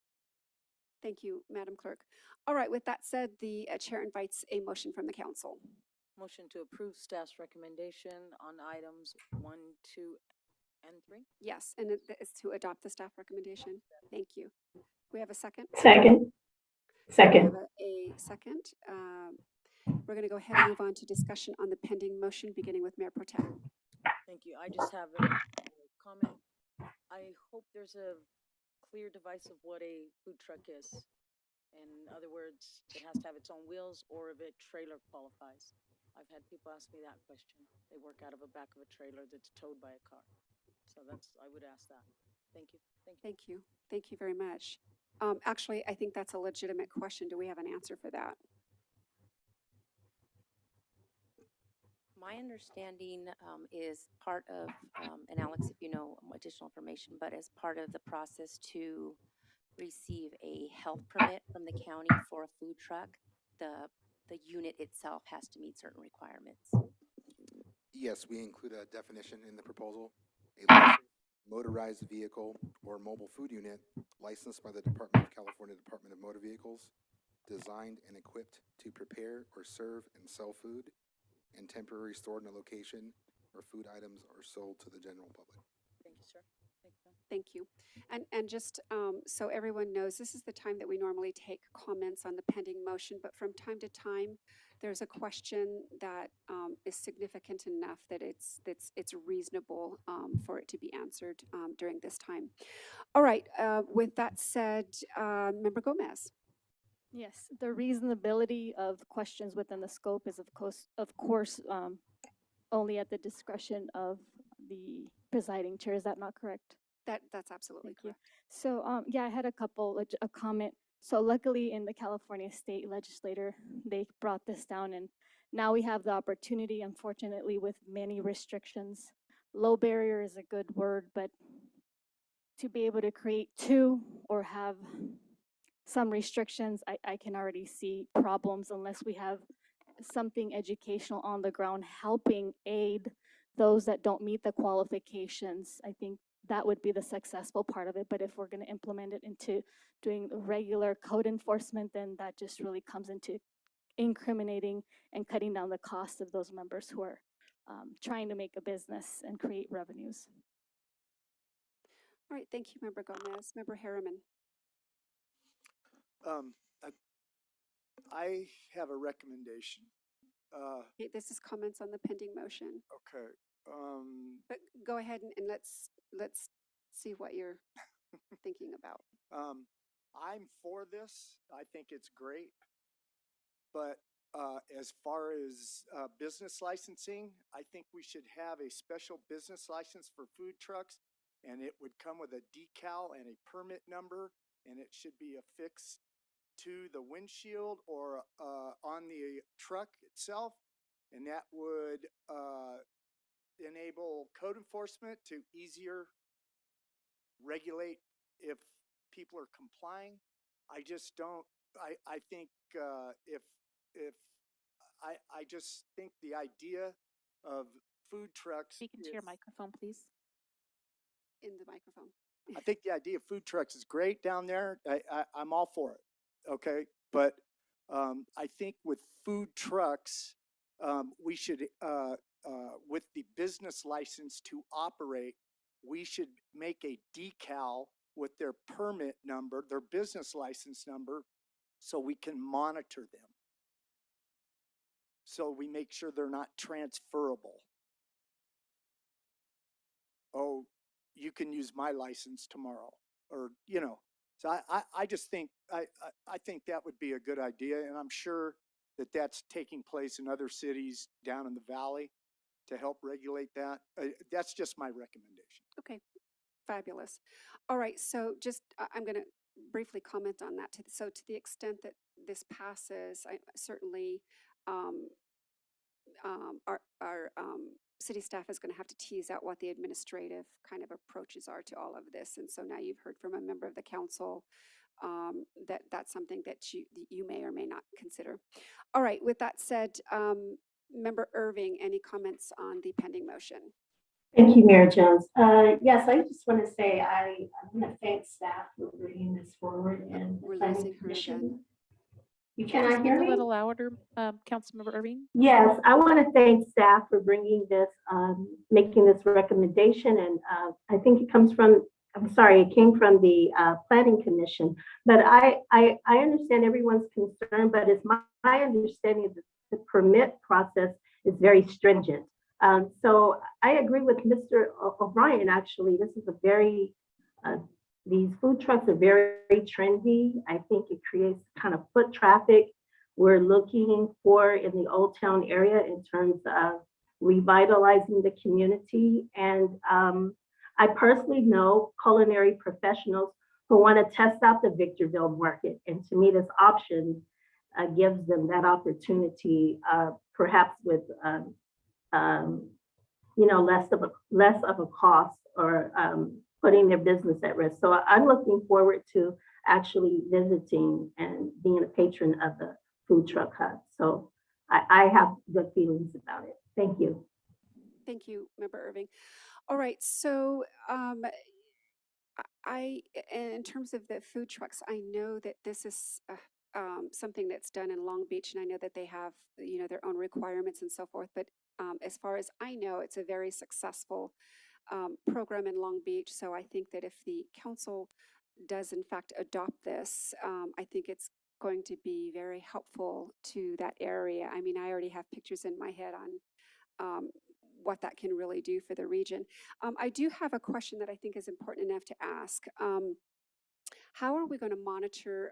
Thank you, Madam Clerk. All right, with that said, the chair invites a motion from the council. Motion to approve staff's recommendation on items 1, 2, and 3. Yes, and it is to adopt the staff recommendation. Thank you. We have a second? Second. We Second. have a second. We're going to go ahead and move on to discussion on the pending motion, beginning with Mayor Pro Tem. Thank you. I just have a comment. I hope there's a clear device of what a food truck is. In other words, it has to have its own wheels, or if it trailer qualifies. I've had people ask me that question. They work out of the back of a trailer that's towed by a car. So I would ask that. Thank you. Thank you. Thank you very much. Actually, I think that's a legitimate question. Do we have an answer for that? My understanding is part of, and Alex, if you know additional information, but as part of the process to receive a health permit from the county for a food truck, the unit itself has to meet certain requirements. Yes, we include a definition in the proposal. A licensed motorized vehicle or mobile food unit licensed by the Department of California Department of Motor Vehicles, designed and equipped to prepare or serve and sell food, and temporarily stored in a location where food items are sold to the general public. Thank you, sir. Thank you. Thank you. And just so everyone knows, this is the time that we normally take comments on the pending motion, but from time to time, there's a question that is significant enough that it's reasonable for it to be answered during this time. All right, with that said, Member Gomez. Yes, the reasonability of questions within the scope is of course, only at the discretion of the presiding chair. Is that not correct? That's absolutely Thank you. correct. So, yeah, I had a comment. So luckily in the California State Legislature, they brought this down, and now we have the opportunity, unfortunately, with many restrictions. Low barrier is a good word, but to be able to create two or have some restrictions, I can already see problems unless we have something educational on the ground helping aid those that don't meet the qualifications. I think that would be the successful part of it. But if we're going to implement it into doing regular code enforcement, then that just really comes into incriminating and cutting down the cost of those members who are trying to make a business and create revenues. All right, thank you, Member Gomez. Member Harriman. I have a recommendation. Okay, this is comments on the pending motion. Okay. But go ahead and let's see what you're thinking about. I'm for this. I think it's great. But as far as business licensing, I think we should have a special business license for food trucks, and it would come with a decal and a permit number, and it should be affixed to the windshield or on the truck itself, and that would enable code enforcement to easier regulate if people are complying. I just don't. I think if I just think the idea of food trucks. Speak into your microphone, please. In the microphone. I think the idea of food trucks is great down there. I'm all for it. Okay, but I think with food trucks, we should, with the business license to operate, we should make a decal with their permit number, their business license number, so we can monitor them. So we make sure they're not transferable. Oh, you can use my license tomorrow, or, you know. So I just think, I think that would be a good idea, and I'm sure that that's taking place in other cities down in the valley to help regulate that. That's just my recommendation. Okay, fabulous. All right, so just, I'm going to briefly comment on that. So to the extent that this passes, I certainly our city staff is going to have to tease out what the administrative kind of approaches are to all of this. And so now you've heard from a member of the council that that's something that you may or may not consider. All right, with that said, Member Irving, any comments on the pending motion? Thank you, Mayor Jones. Yes, I just want to say I want to thank staff for bringing this forward and the Planning Commission. You cannot hear me? A little louder, Councilmember Irving. Yes, I want to thank staff for bringing this, making this recommendation, and I think it comes from. I'm sorry, it came from the Planning Commission. But I understand everyone's concern, but it's my understanding that the permit process is very stringent. So I agree with Mr. O'Brien. Actually, this is a very these food trucks are very trendy. I think it creates kind of foot traffic we're looking for in the Old Town area in terms of revitalizing the community. And I personally know culinary professionals who want to test out the Victorville market. And to me, this option gives them that opportunity, perhaps with less of a cost or putting their business at risk. So I'm looking forward to actually visiting and being a patron of the food truck hub. So I have good feelings about it. Thank you. Thank you, Member Irving. All right, so in terms of the food trucks, I know that this is something that's done in Long Beach, and I know that they have, their own requirements and so forth. But as far as I know, it's a very successful program in Long Beach. So I think that if the council does in fact adopt this, I think it's going to be very helpful to that area. I mean, I already have pictures in my head on what that can really do for the region. I do have a question that I think is important enough to ask. How are we going to monitor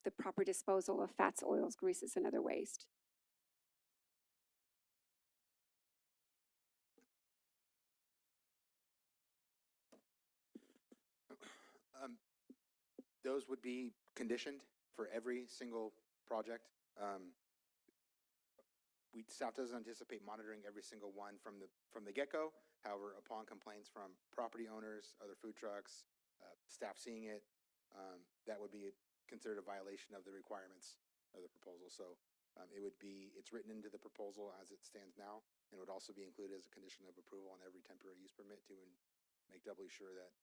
the proper disposal of fats, oils, greases, and other waste? Those would be conditioned for every single project. Staff doesn't anticipate monitoring every single one from the get-go. However, upon complaints from property owners, other food trucks, staff seeing it, that would be considered a violation of the requirements of the proposal. So it's written into the proposal as it stands now, and would also be included as a condition of approval on every temporary use permit to make doubly sure that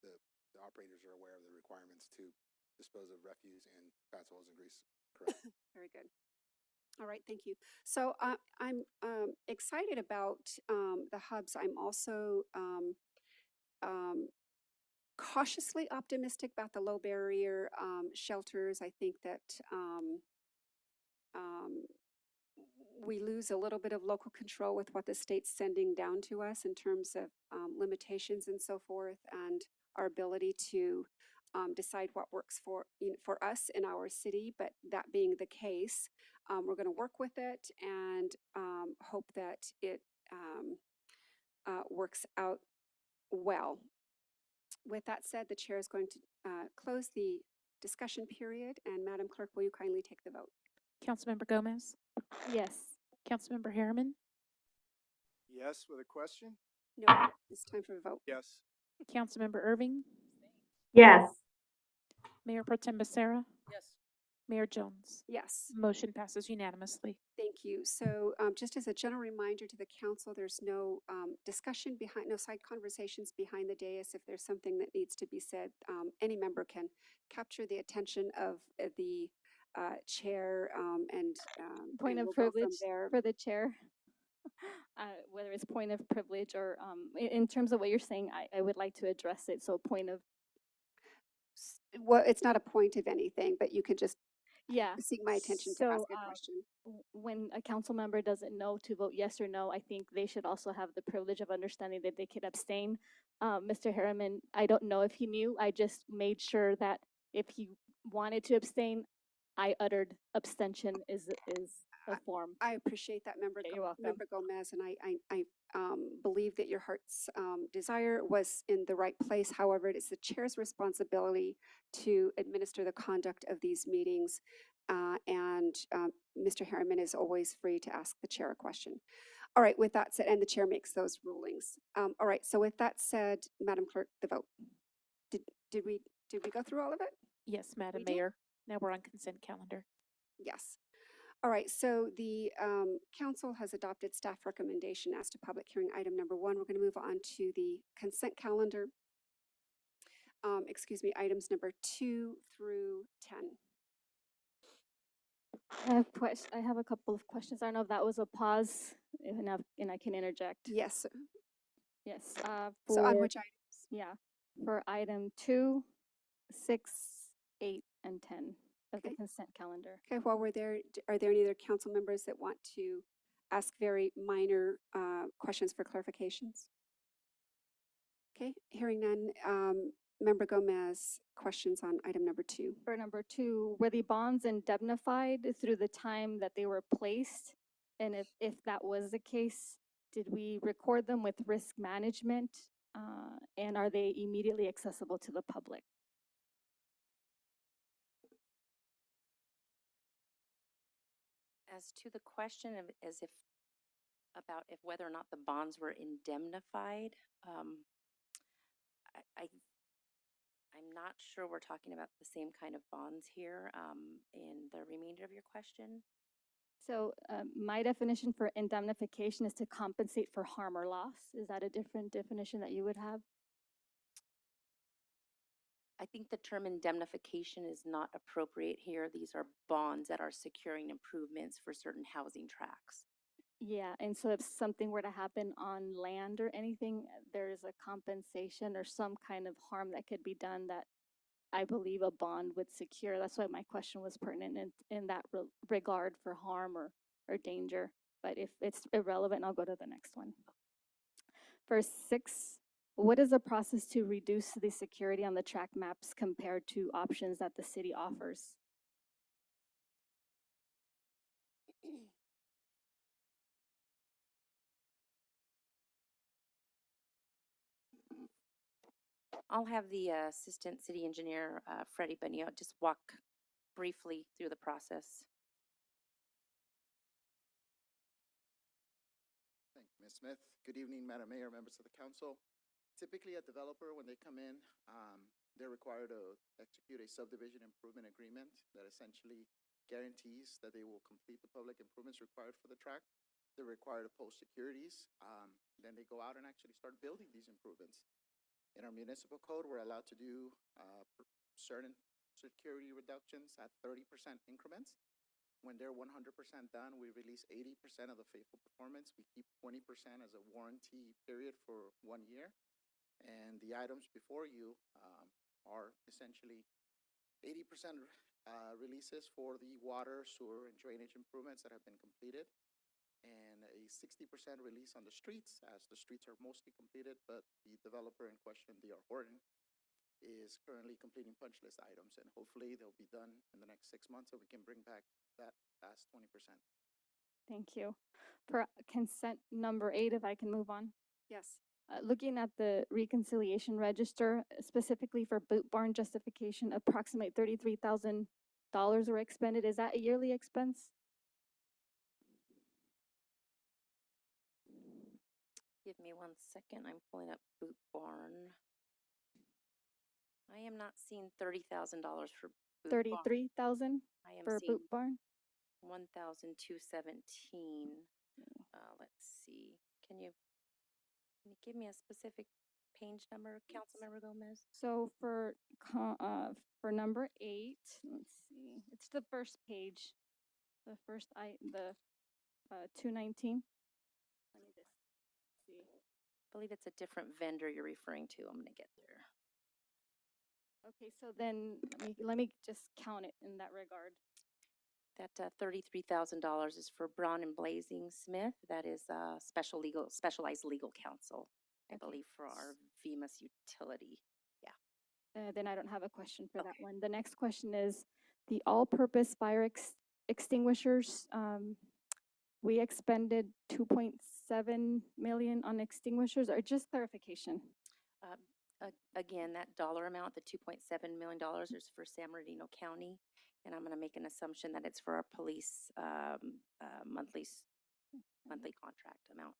the operators are aware of the requirements to dispose of refuse and fats, oils, and grease. Correct. Very good. All right, thank you. So I'm excited about the hubs. I'm also cautiously optimistic about the low barrier shelters. I think that we lose a little bit of local control with what the state's sending down to us in terms of limitations and so forth, and our ability to decide what works for us in our city. But that being the case, we're going to work with it and hope that it works out well. With that said, the chair is going to close the discussion period, and Madam Clerk, will you kindly take the vote? Councilmember Gomez, Yes. Councilmember Harriman, Yes, with a question? No, it's time for a vote. Yes. Councilmember Irving, Yes. Mayor Pro Tem Becerra, Yes. Mayor Jones. Yes. Motion passes unanimously. Thank you. So just as a general reminder to the council, there's no discussion behind, no side conversations behind the dais. If there's something that needs to be said, any member can capture the attention of the chair and Point and of we'll go from privilege there. for the chair. Whether it's point of privilege or in terms of what you're saying, I would like to address it. So point of, Well, it's not a point of anything, but you can just yeah. seek my attention to ask a question. When a council member doesn't know to vote yes or no, I think they should also have the privilege of understanding that they could abstain. Mr. Harriman, I don't know if he knew. I just made sure that if he wanted to abstain, I uttered abstention is a form. I appreciate that, Yeah, you're welcome. Member Gomez, and I believe that your heart's desire was in the right place. However, it is the chair's responsibility to administer the conduct of these meetings, and Mr. Harriman is always free to ask the chair a question. All right, with that said, and the chair makes those rulings. All right, so with that said, Madam Clerk, the vote. Did we go through all of it? Yes, Madam We did? Mayor. Now we're on consent calendar. Yes. All right, so the council has adopted staff recommendation as to public hearing item number 1. We're going to move on to the consent calendar. Items number 2 through 10. I have a couple of questions. I don't know if that was a pause, and I can interject. Yes. Sir. Yes. So on which items? Yeah, for item 2, 6, 8, and 10 of the consent calendar. Okay, while we're there, are there any other council members that want to ask very minor questions for clarifications? Okay, hearing none. Member Gomez, questions on item number 2. For number 2, were the bonds indemnified through the time that they were placed? And if that was the case, did we record them with risk management? And are they immediately accessible to the public? As to the question of as if about if whether or not the bonds were indemnified. I'm not sure we're talking about the same kind of bonds here in the remainder of your question. So my definition for indemnification is to compensate for harm or loss. Is that a different definition that you would have? I think the term indemnification is not appropriate here. These are bonds that are securing improvements for certain housing tracts. Yeah, and so if something were to happen on land or anything, there is a compensation or some kind of harm that could be done that I believe a bond would secure. That's why my question was pertinent in that regard for harm or danger. But if it's irrelevant, I'll go to the next one. For 6, what is the process to reduce the security on the track maps compared to options that the city offers? I'll have the Assistant City Engineer, Freddie Benio, just walk briefly through the process. Thank you, Ms. Smith. Good evening, Madam Mayor, members of the council. Typically, a developer, when they come in, they're required to execute a subdivision improvement agreement that essentially guarantees that they will complete the public improvements required for the tract. They're required to post securities. Then they go out and actually start building these improvements. In our municipal code, we're allowed to do certain security reductions at 30% increments. When they're 100% done, we release 80% of the faithful performance. We keep 20% as a warranty period for 1 year. And the items before you are essentially 80% releases for the water, sewer, and drainage improvements that have been completed, and a 60% release on the streets, as the streets are mostly completed, but the developer in question, D.R. Horton, is currently completing punch list items, and hopefully they'll be done in the next 6 months, so we can bring back that last 20%. Thank you. For consent number 8, if I can move on. Yes. Looking at the reconciliation register, specifically for boot barn justification, approximate $33,000 were expended. Is that a yearly expense? Give me 1 second. I'm pulling up Boot Barn. I am not seeing $30,000 for Boot Barn. 33,000 I am for seeing boot barn? 1,217. Let's see. Can you give me a specific page number, Councilmember Gomez? So for number 8, let's see. It's the first page. The first 219. Let me just see. I believe it's a different vendor you're referring to. I'm gonna get there. Okay, so then let me just count it in that regard. That $33,000 is for Braun and Blazing Smith. That is specialized legal counsel, I believe, for our VMUS utility. Yeah. Then I don't have a question for that one. The next question is the all-purpose fire extinguishers. We expended 2.7 million on extinguishers, or just clarification? Again, that dollar amount, the $2.7 million, is for San Bernardino County, and I'm going to make an assumption that it's for our police monthly contract amount.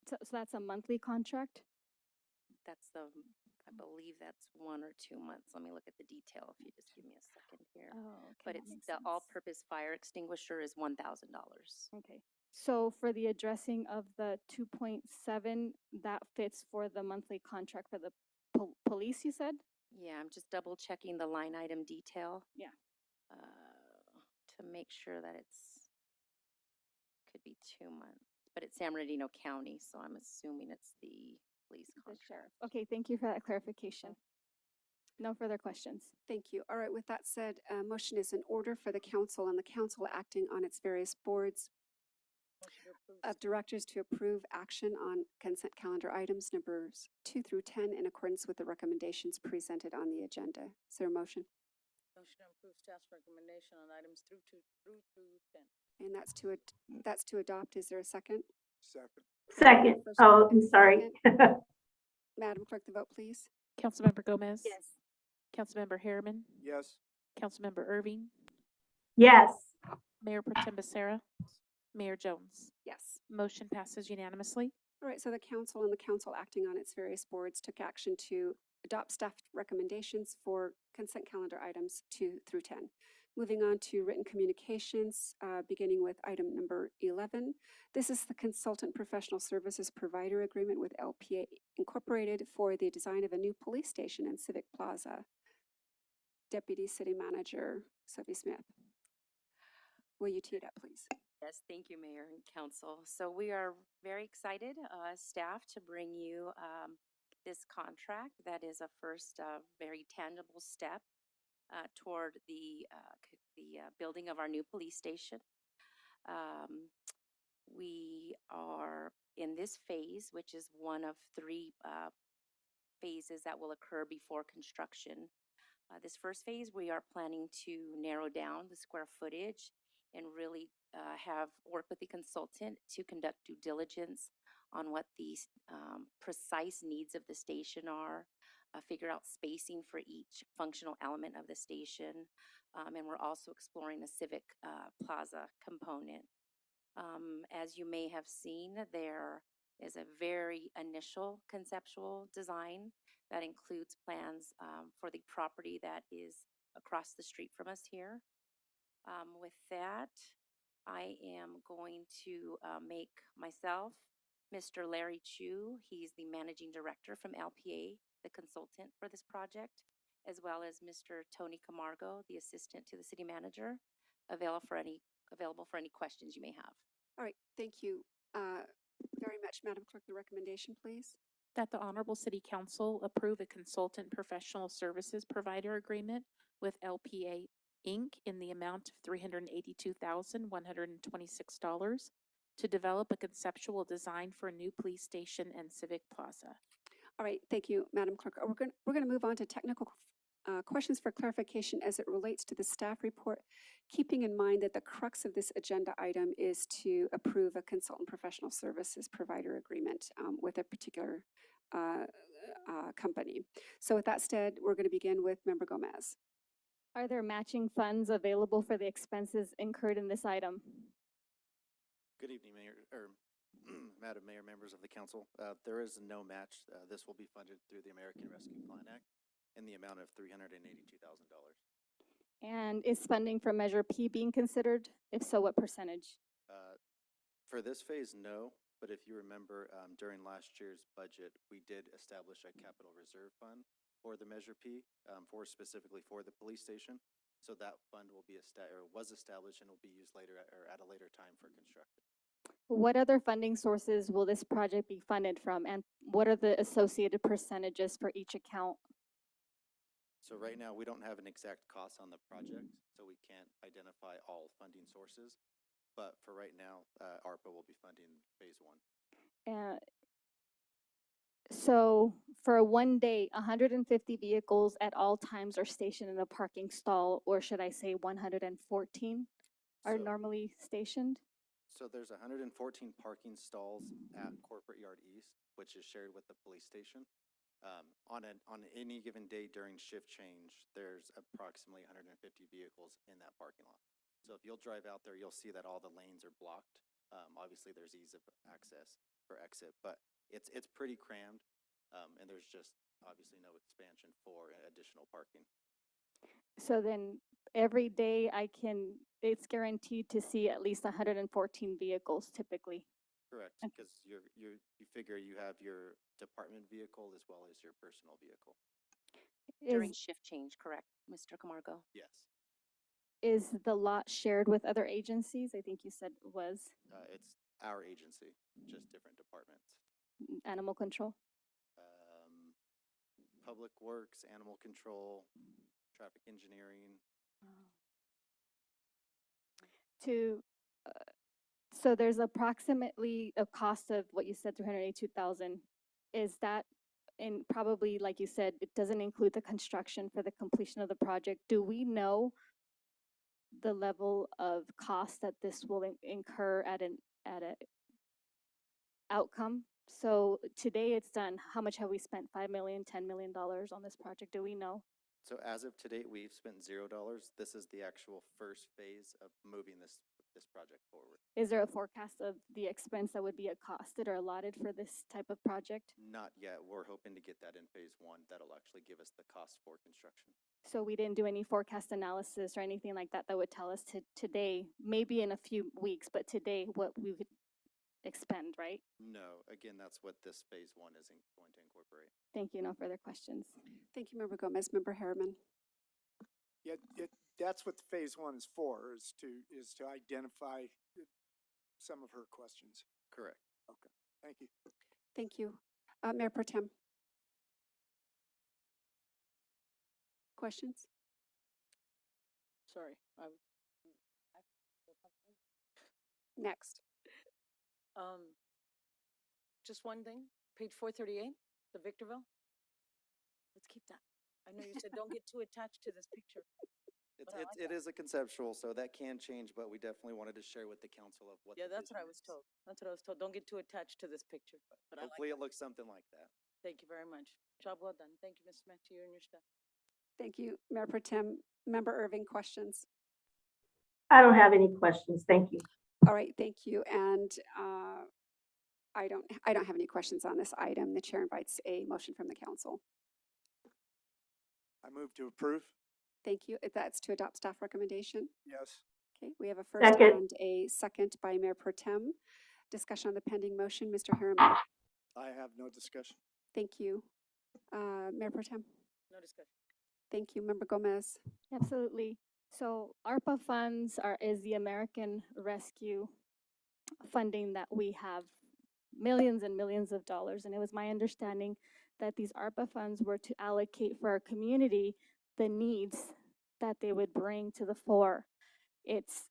So that's a monthly contract? That's I believe that's 1 or 2 months. Let me look at the detail if you just give me a second here. Oh, okay. But it's the all-purpose fire extinguisher is $1,000. Okay. So for the addressing of the 2.7, that fits for the monthly contract for the police, you said? Yeah, I'm just double checking the line item detail. Yeah. To make sure that could be 2 months, but it's San Bernardino County, so I'm assuming it's the police contract. Okay, thank you for that clarification. No further questions. Thank you. All right, with that said, motion is in order for the council and the council acting on its various boards of directors to approve action on consent calendar items numbers 2 through 10 in accordance with the recommendations presented on the agenda. Is there a motion? Motion to approve staff's recommendation on items through to 10. And that's to adopt. Is there a second? Second. Oh, I'm sorry. Madam Clerk, the vote, please. Councilmember Gomez? Yes. Councilmember Harriman? Yes. Councilmember Irving? Yes. Mayor Pro Tem Becerra? Mayor Jones. Yes. Motion passes unanimously. All right, so the council and the council acting on its various boards took action to adopt staff recommendations for consent calendar items 2 through 10. Moving on to written communications, beginning with item number 11. This is the consultant professional services provider agreement with LPA Incorporated for the design of a new police station in Civic Plaza. Deputy City Manager Sophie Smith. Will you tee it up, please? Yes, thank you, Mayor and Council. So we are very excited, staff, to bring you this contract that is a first very tangible step toward the building of our new police station. We are in this phase, which is one of 3 phases that will occur before construction. This first phase, we are planning to narrow down the square footage and really work with the consultant to conduct due diligence on what the precise needs of the station are, figure out spacing for each functional element of the station, and we're also exploring a civic plaza component. As you may have seen, there is a very initial conceptual design that includes plans for the property that is across the street from us here. With that, I am going to make myself Mr. Larry Chu. He's the managing director from LPA, the consultant for this project, as well as Mr. Tony Camargo, the assistant to the city manager, available for any questions you may have. All right, thank you very much, Madam Clerk. The recommendation, please. That the Honorable City Council approve a consultant professional services provider agreement with LPA Inc. in the amount of $382,126 to develop a conceptual design for a new police station and civic plaza. All right, thank you, Madam Clerk. We're going to move on to technical questions for clarification as it relates to the staff report, keeping in mind that the crux of this agenda item is to approve a consultant professional services provider agreement with a particular company. So with that said, we're going to begin with Member Gomez. Are there matching funds available for the expenses incurred in this item? Good evening, Mayor, or Madam Mayor, members of the council. There is no match. This will be funded through the American Rescue Plan Act in the amount of $382,000. And is funding from Measure P being considered? If so, what percentage? For this phase, no. But if you remember, during last year's budget, we did establish a capital reserve fund for the Measure P, specifically for the police station. So that fund will be was established and will be used later or at a later time for construction. What other funding sources will this project be funded from, and what are the associated percentages for each account? So right now, we don't have an exact cost on the project, so we can't identify all funding sources. But for right now, ARPA will be funding phase 1. So for one day, 150 vehicles at all times are stationed in a parking stall, or should I say 114 are normally stationed? So there's 114 parking stalls at Corporate Yard East, which is shared with the police station. On any given day during shift change, there's approximately 150 vehicles in that parking lot. So if you'll drive out there, you'll see that all the lanes are blocked. Obviously, there's ease of access for exit, but it's pretty crammed, and there's just obviously no expansion for additional parking. So then every day it's guaranteed to see at least 114 vehicles typically. Correct, because you figure you have your department vehicle as well as your personal vehicle. During shift change, correct, Mr. Camargo? Yes. Is the lot shared with other agencies? I think you said it was. It's our agency, just different departments. Animal control? Public Works, Animal Control, Traffic Engineering. So there's approximately a cost of what you said, 382,000. Is that, and probably like you said, it doesn't include the construction for the completion of the project. Do we know the level of cost that this will incur at an outcome? So today it's done. How much have we spent? $5 million, $10 million on this project? Do we know? So as of today, we've spent $0. This is the actual first phase of moving this this project forward. Is there a forecast of the expense that would be accosted or allotted for this type of project? Not yet. We're hoping to get that in phase one. That'll actually give us the cost for construction. So we didn't do any forecast analysis or anything like that that would tell us today, maybe in a few weeks, but today what we would expend, right? No, again, that's what this phase one is going to incorporate. Thank you. No further questions. Thank you, Member Gomez. Member Harriman. Yeah, that's what the phase one is for, is to identify some of her questions. Correct. Okay, thank you. Thank you. Mayor Pro Tem. Questions? Sorry, Next. just one thing, page 438, the Victorville. Let's keep that. I know you said don't get too attached to this picture. It is a conceptual, so that can change, but we definitely wanted to share with the council of what. Yeah, the that's what I vision was is. told. That's what I was told. Don't get too attached to this picture. But I like Hopefully it looks something like that. Thank you very much. Job well done. Thank you, Ms. Smith, to you and your staff. Thank you, Mayor Pro Tem. Member Irving, questions? I don't have any questions. Thank you. All right, thank you. And I don't have any questions on this item. The chair invites a motion from the council. I move to approve. Thank you. That's to adopt staff recommendation. Yes. Okay, we have a first Second. and a second by Mayor Pro Tem. Discussion on the pending motion. Mr. Harriman. I have no discussion. Thank you. Mayor Pro Tem. No discussion. Thank you. Member Gomez. Absolutely. So ARPA funds is the American Rescue funding that we have millions and millions of dollars. And it was my understanding that these ARPA funds were to allocate for our community the needs that they would bring to the fore. It's,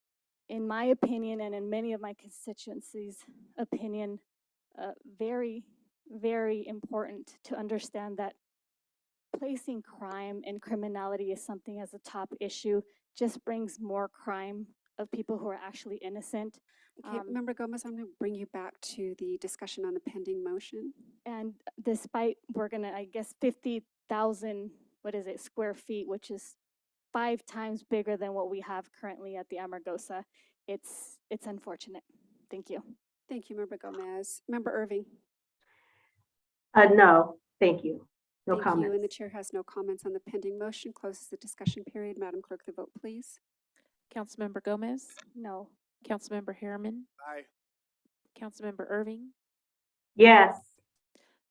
in my opinion, and in many of my constituencies' opinion, very, very important to understand that placing crime and criminality as something as a top issue just brings more crime of people who are actually innocent. Okay, Member Gomez, I'm going to bring you back to the discussion on the pending motion. And despite we're gonna, I guess, 50,000, square feet, which is 5 times bigger than what we have currently at the Amargosa, it's unfortunate. Thank you. Thank you, Member Gomez. Member Irving. No, thank you. No Thank comments. you, and the chair has no comments on the pending motion. Closes the discussion period. Madam Clerk, the vote, please. Councilmember Gomez, No. Councilmember Harriman, Aye. Councilmember Irving, Yes.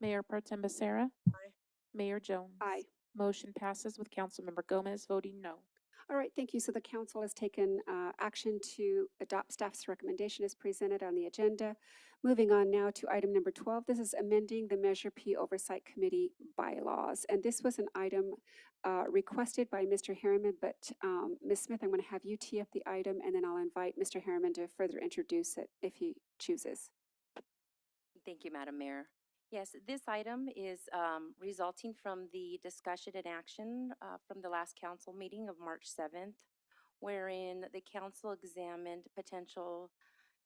Mayor Pro Tem Becerra, Aye. Mayor Jones. Aye. Motion passes with Councilmember Gomez voting no. All right, thank you. So the council has taken action to adopt staff's recommendation as presented on the agenda. Moving on now to item number 12. This is amending the Measure P Oversight Committee bylaws. And this was an item requested by Mr. Harriman, but Ms. Smith, I'm going to have you tee up the item, and then I'll invite Mr. Harriman to further introduce it if he chooses. Thank you, Madam Mayor. Yes, this item is resulting from the discussion and action from the last council meeting of March 7th, wherein the council examined potential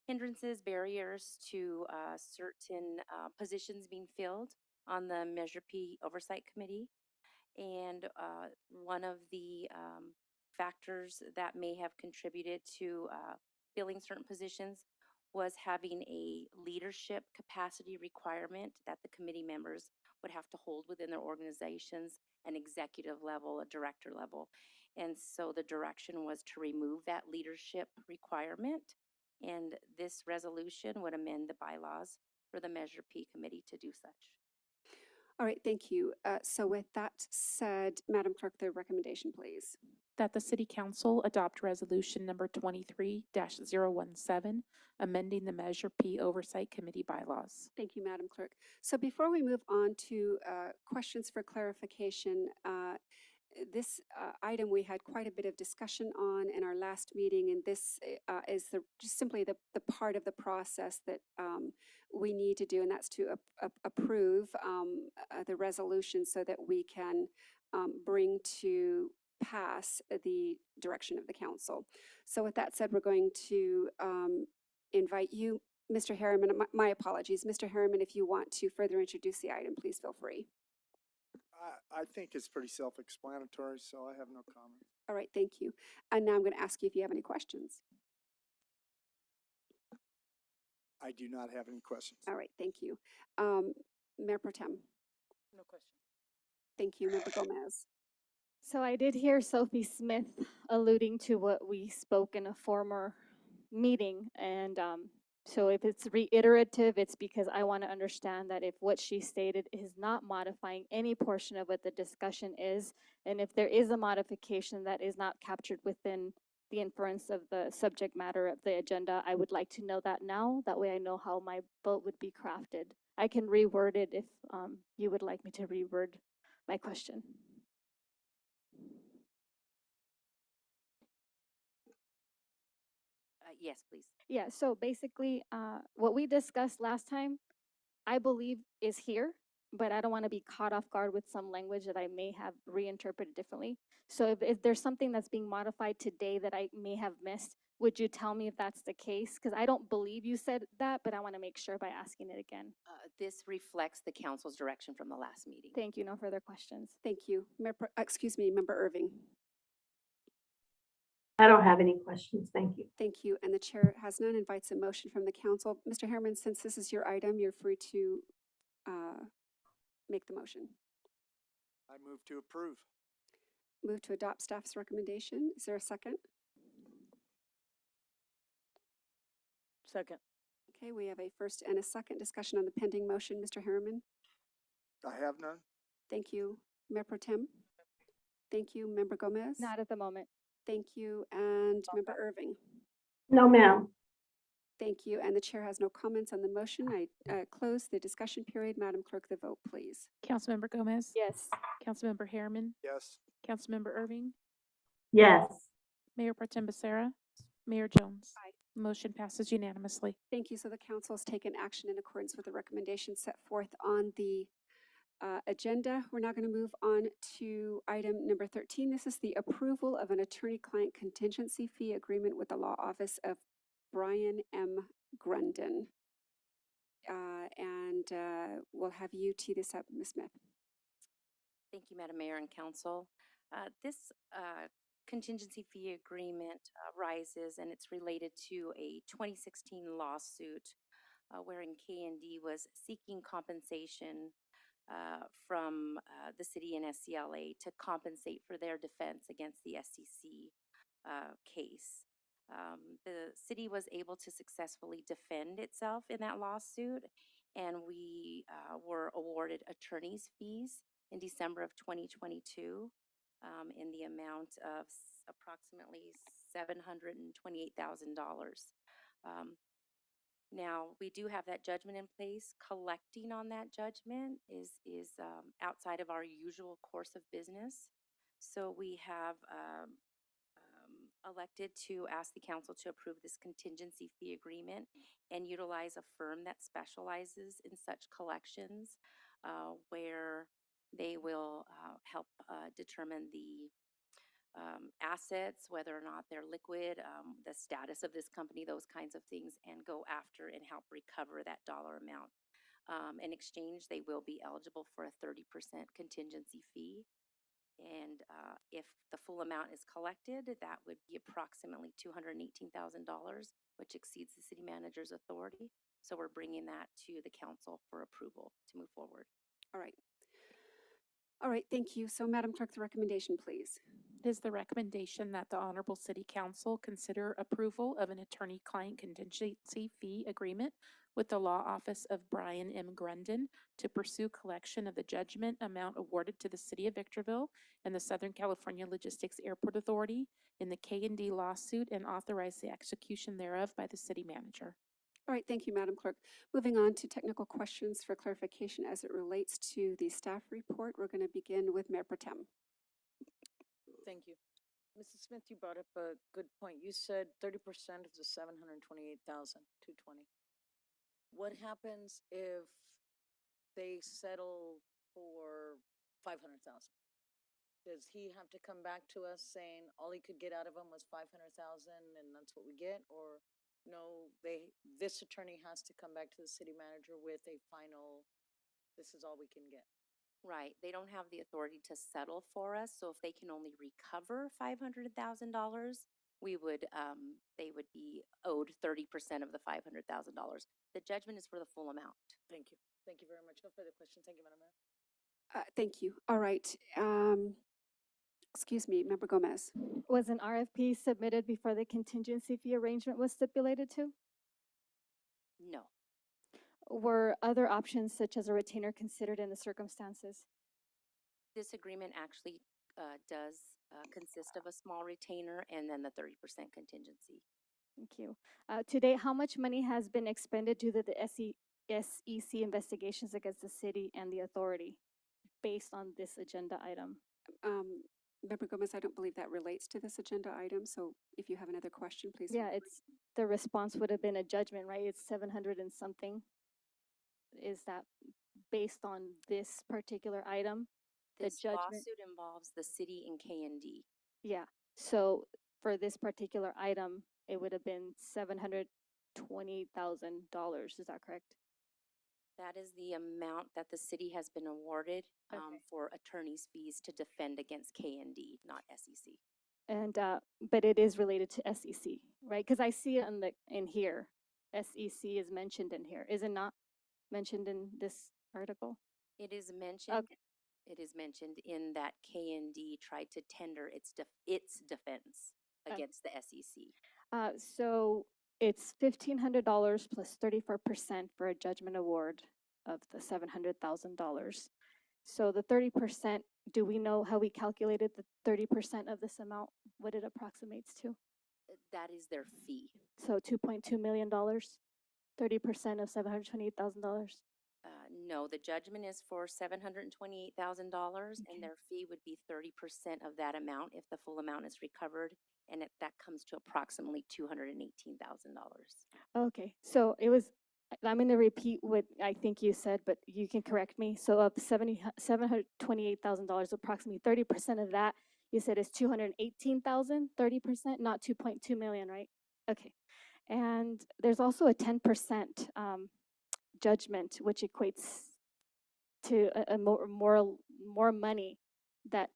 hindrances, barriers to certain positions being filled on the Measure P Oversight Committee. And one of the factors that may have contributed to filling certain positions was having a leadership capacity requirement that the committee members would have to hold within their organizations, an executive level, a director level. And so the direction was to remove that leadership requirement. And this resolution would amend the bylaws for the Measure P committee to do such. All right, thank you. So with that said, Madam Clerk, the recommendation, please. That the City Council adopt Resolution number 23-017, amending the Measure P Oversight Committee bylaws. Thank you, Madam Clerk. So before we move on to questions for clarification, this item we had quite a bit of discussion on in our last meeting, and this is just simply the part of the process that we need to do, and that's to approve the resolution so that we can bring to pass the direction of the council. So with that said, we're going to invite you, Mr. Harriman, my apologies. Mr. Harriman, if you want to further introduce the item, please feel free. I think it's pretty self-explanatory, so I have no comment. All right, thank you. And now I'm going to ask you if you have any questions. I do not have any questions. All right, thank you. Mayor Pro Tem. No question. Thank you, Member Gomez. So I did hear Sophie Smith alluding to what we spoke in a former meeting, and so if it's reiterative, it's because I want to understand that if what she stated is not modifying any portion of what the discussion is, and if there is a modification that is not captured within the inference of the subject matter of the agenda, I would like to know that now. That way I know how my vote would be crafted. I can reword it if you would like me to reword my question. Yes, please. Yeah, so basically, what we discussed last time, I believe is here, but I don't want to be caught off guard with some language that I may have reinterpreted differently. So if there's something that's being modified today that I may have missed, would you tell me if that's the case? Because I don't believe you said that, but I want to make sure by asking it again. This reflects the council's direction from the last meeting. Thank you. No further questions. Thank you. Excuse me, Member Irving. I don't have any questions. Thank you. Thank you. And the chair has none, invites a motion from the council. Mr. Harriman, since this is your item, you're free to make the motion. I move to approve. Move to adopt staff's recommendation. Is there a second? Second. Okay, we have a first and a second discussion on the pending motion. Mr. Harriman? I have none. Thank you. Mayor Pro Tem? Thank you. Member Gomez? Not at the moment. Thank you. And Member Irving? No, ma'am. Thank you. And the chair has no comments on the motion. I close the discussion period. Madam Clerk, the vote, please. Councilmember Gomez? Yes. Councilmember Harriman? Yes. Councilmember Irving? Yes. Mayor Pro Tem Becerra? Mayor Jones? Aye. Motion passes unanimously. Thank you. So the council has taken action in accordance with the recommendations set forth on the agenda. We're now going to move on to item number 13. This is the approval of an attorney-client contingency fee agreement with the law office of Brian M. Grundon. We'll have you tee this up, Ms. Smith. Thank you, Madam Mayor and Council. This contingency fee agreement rises, and it's related to a 2016 lawsuit wherein K&D was seeking compensation from the city and SCLA to compensate for their defense against the SEC case. The city was able to successfully defend itself in that lawsuit, and we were awarded attorney's fees in December of 2022 in the amount of approximately $728,000. Now, we do have that judgment in place. Collecting on that judgment is outside of our usual course of business. So we have elected to ask the council to approve this contingency fee agreement and utilize a firm that specializes in such collections where they will help determine the assets, whether or not they're liquid, the status of this company, those kinds of things, and go after and help recover that dollar amount. In exchange, they will be eligible for a 30% contingency fee. And if the full amount is collected, that would be approximately $218,000, which exceeds the city manager's authority. So we're bringing that to the council for approval to move forward. All right. All right, thank you. So Madam Clerk, the recommendation, please. It is the recommendation that the Honorable City Council consider approval of an attorney-client contingency fee agreement with the law office of Brian M. Grundon to pursue collection of the judgment amount awarded to the City of Victorville and the Southern California Logistics Airport Authority in the K&D lawsuit and authorize the execution thereof by the city manager. All right, thank you, Madam Clerk. Moving on to technical questions for clarification as it relates to the staff report. We're going to begin with Mayor Pro Tem. Thank you. Mrs. Smith, you brought up a good point. You said 30% of the 728,220. What happens if they settle for 500,000? Does he have to come back to us saying all he could get out of them was 500,000 and that's what we get? Or no, this attorney has to come back to the city manager with a final, this is all we can get? Right. They don't have the authority to settle for us. So if they can only recover $500,000, we would, they would be owed 30% of the $500,000. The judgment is for the full amount. Thank you. Thank you very much. No further questions. Thank you, Madam Mayor. Thank you. All right. Excuse me, Member Gomez. Was an RFP submitted before the contingency fee arrangement was stipulated to? No. Were other options such as a retainer considered in the circumstances? This agreement actually does consist of a small retainer and then the 30% contingency. Thank you. To date, how much money has been expended due to the SEC investigations against the city and the authority based on this agenda item? Member Gomez, I don't believe that relates to this agenda item, so if you have another question, please. Yeah, it's, the response would have been a judgment, right? It's 700 and something. Is that based on this particular item? This the judgment lawsuit involves the city and K&D. Yeah, so for this particular item, it would have been $720,000, is that correct? That is the amount that the city has been awarded Okay. for attorney's fees to defend against K&D, not SEC. And, but it is related to SEC, right? Because I see it in here, SEC is mentioned in here. Is it not mentioned in this article? It is mentioned. Okay. It is mentioned in that K&D tried to tender its defense against the SEC. So it's $1,500 plus 34% for a judgment award of the $700,000. So the 30%, do we know how we calculated the 30% of this amount, what it approximates to? That is their fee. So $2.2 million, 30% of $728,000. No, the judgment is for $728,000, and their fee would be 30% of that amount if the full amount is recovered, and that comes to approximately $218,000. Okay, so it was, I'm going to repeat what I think you said, but you can correct me. So of the $728,000, approximately 30% of that, you said is $218,000, 30%, not 2.2 million, right? Okay, and there's also a 10% judgment, which equates to a more money that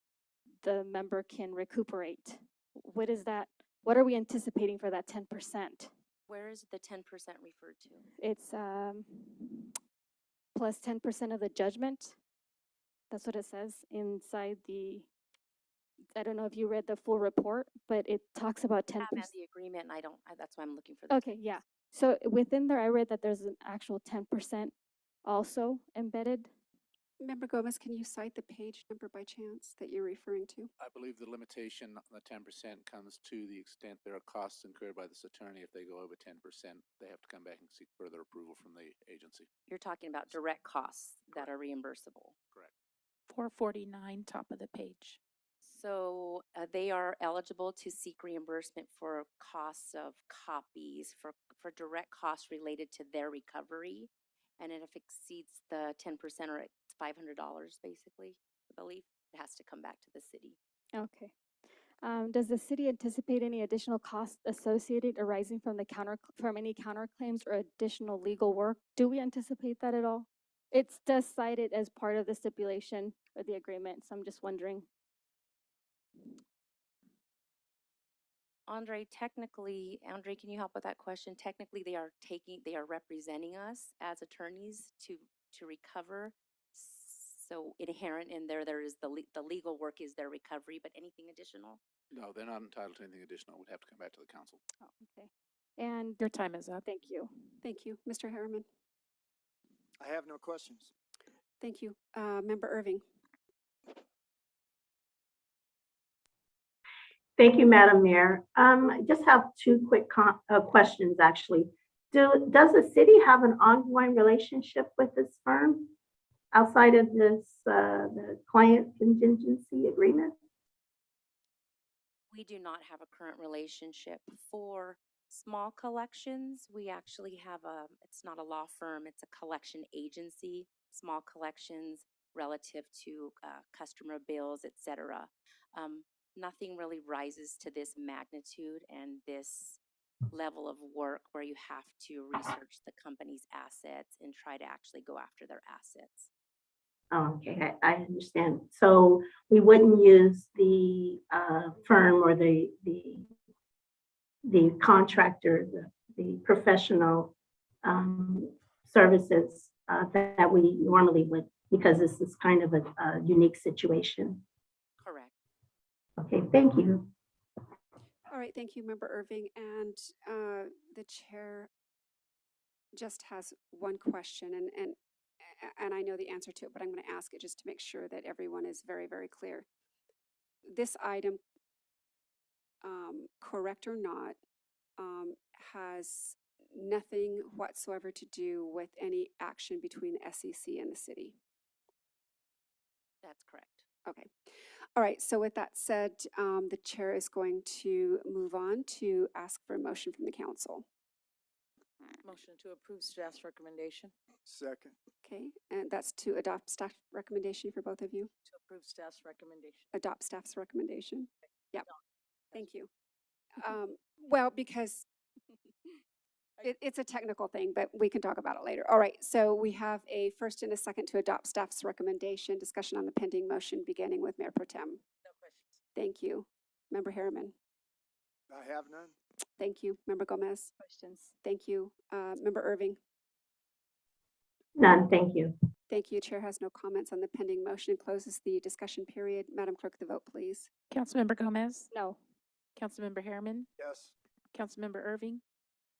the member can recuperate. What is that? What are we anticipating for that 10%? Where is the 10% referred to? It's plus 10% of the judgment. That's what it says inside the, I don't know if you read the full report, but it talks about 10%. I have the agreement, and that's why I'm looking for the Okay, yeah. So within there, I read that there's an actual 10% also embedded. Member Gomez, can you cite the page number by chance that you're referring to? I believe the limitation on the 10% comes to the extent there are costs incurred by this attorney. If they go over 10%, they have to come back and seek further approval from the agency. You're talking about direct costs that are reimbursable. Correct. 449, top of the page. So they are eligible to seek reimbursement for costs of copies, for direct costs related to their recovery. And if it exceeds the 10% or it's $500, basically, I believe, it has to come back to the city. Okay. Does the city anticipate any additional costs associated arising from any counterclaims or additional legal work? Do we anticipate that at all? It does cite it as part of the stipulation or the agreement, so I'm just wondering. Andre, can you help with that question? Technically, they are representing us as attorneys to recover. So inherent in there is the legal work is their recovery, but anything additional? No, they're not entitled to anything additional. It would have to come back to the council. Oh, okay. And Your time is up. thank you. Thank you. Mr. Harriman? I have no questions. Thank you. Member Irving? Thank you, Madam Mayor. I just have two quick questions, actually. Does the city have an ongoing relationship with this firm outside of this, the client contingency agreement? We do not have a current relationship. For small collections, we actually have it's not a law firm, it's a collection agency, small collections relative to customer bills, et cetera. Nothing really rises to this magnitude and this level of work where you have to research the company's assets and try to actually go after their assets. Oh, okay, I understand. So we wouldn't use the firm or the contractor, the professional services that we normally would, because this is kind of a unique situation. Correct. Okay, thank you. All right, thank you, Member Irving. And the chair just has one question, and I know the answer to it, but I'm going to ask it just to make sure that everyone is very, very clear. This item, correct or not, has nothing whatsoever to do with any action between the SEC and the city. That's correct. Okay. All right. So with that said, the chair is going to move on to ask for a motion from the council. Motion to approve staff's recommendation. Second. Okay. And that's to adopt staff recommendation for both of you. To approve staff's recommendation. Adopt staff's recommendation. Yep. Thank you. Well, because it's a technical thing, but we can talk about it later. All right, so we have a first and a second to adopt staff's recommendation. Discussion on the pending motion, beginning with Mayor Pro Tem. No questions. Thank you. Member Harriman. I have none. Thank you. Member Gomez. Questions? Thank you. Member Irving. None, thank you. Thank you. Chair has no comments on the pending motion. Closes the discussion period. Madam Clerk, the vote, please. Councilmember Gomez, No. Councilmember Harriman, Yes. Councilmember Irving,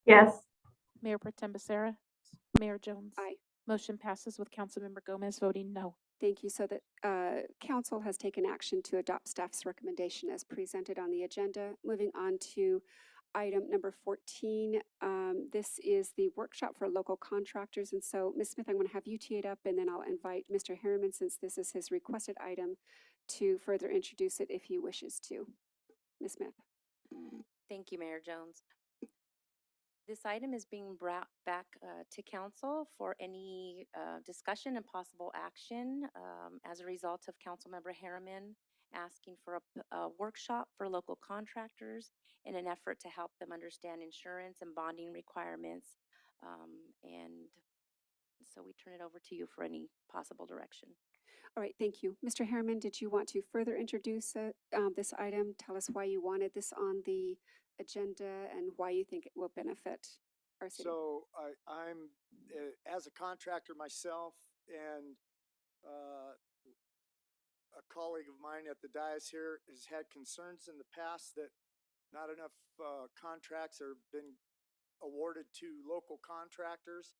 Yes. Mayor Pro Tem Becerra, Mayor Jones. Aye. Motion passes with Councilmember Gomez voting no. Thank you. So that council has taken action to adopt staff's recommendation as presented on the agenda. Moving on to item number 14. This is the workshop for local contractors. And so, Ms. Smith, I'm going to have you tee it up, and then I'll invite Mr. Harriman, since this is his requested item, to further introduce it if he wishes to. Ms. Smith. Thank you, Mayor Jones. This item is being brought back to council for any discussion and possible action as a result of Councilmember Harriman asking for a workshop for local contractors in an effort to help them understand insurance and bonding requirements. And so we turn it over to you for any possible direction. All right, thank you. Mr. Harriman, did you want to further introduce this item? Tell us why you wanted this on the agenda and why you think it will benefit our city. So I'm, as a contractor myself, and a colleague of mine at the dais here has had concerns in the past that not enough contracts are been awarded to local contractors.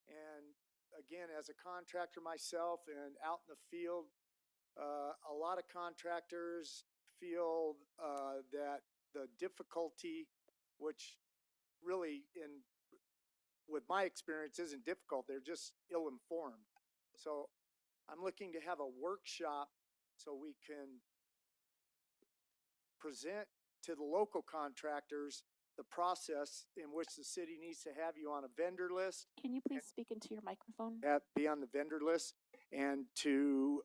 And again, as a contractor myself and out in the field, a lot of contractors feel that the difficulty, which really with my experience isn't difficult, they're just ill-informed. So I'm looking to have a workshop so we can present to the local contractors the process in which the city needs to have you on a vendor list. Can you please speak into your microphone? Be on the vendor list, and to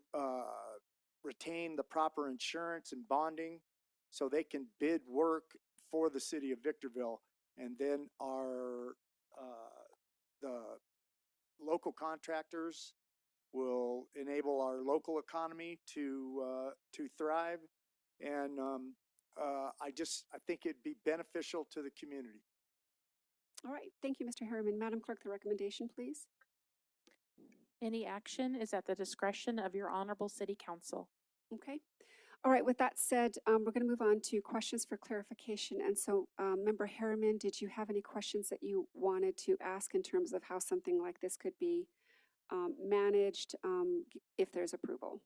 retain the proper insurance and bonding so they can bid work for the city of Victorville. And then the local contractors will enable our local economy to thrive. And I think it'd be beneficial to the community. All right, thank you, Mr. Harriman. Madam Clerk, the recommendation, please. Any action is at the discretion of your honorable city council. Okay. All right, with that said, we're going to move on to questions for clarification. And so, Member Harriman, did you have any questions that you wanted to ask in terms of how something like this could be managed if there's approval?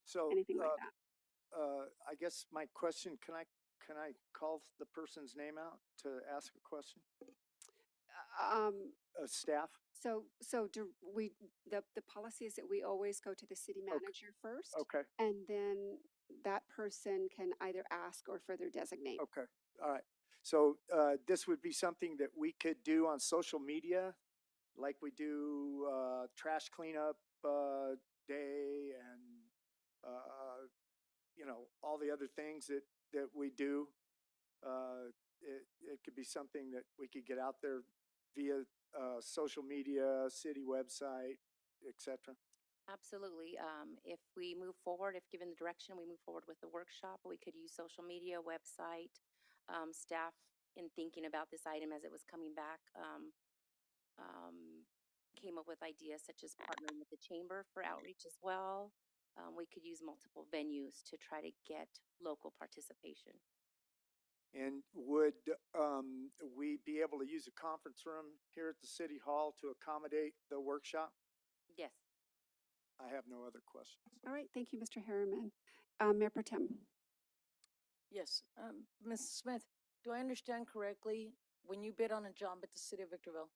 So anything like that? I guess my question, can I call the person's name out to ask a question? Staff? So the policy is that we always go to the city manager first. Okay. And then that person can either ask or further designate. Okay. All right. So this would be something that we could do on social media, like we do trash cleanup day and all the other things that we do. It could be something that we could get out there via social media, city website, etc. Absolutely. If we move forward, if given the direction, we move forward with the workshop, we could use social media, website, staff in thinking about this item as it was coming back. came up with ideas such as partnering with the chamber for outreach as well. We could use multiple venues to try to get local participation. And would we be able to use a conference room here at the city hall to accommodate the workshop? Yes. I have no other questions. All right, thank you, Mr. Harriman. Mayor Pro Tem. Yes, Ms. Smith, do I understand correctly, when you bid on a job at the city of Victorville,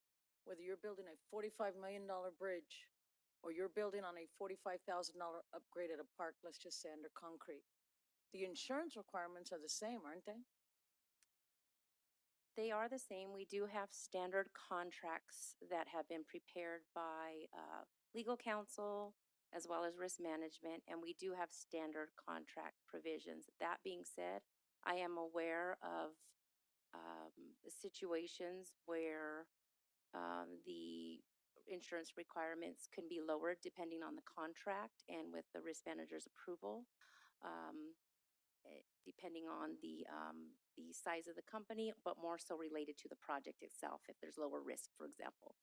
whether you're building a $45 million bridge or you're building on a $45,000 upgrade at a park, let's just say under concrete, the insurance requirements are the same, aren't they? They are the same. We do have standard contracts that have been prepared by legal counsel as well as risk management, and we do have standard contract provisions. That being said, I am aware of situations where the insurance requirements can be lowered depending on the contract and with the risk manager's approval. Depending on the size of the company, but more so related to the project itself, if there's lower risk, for example.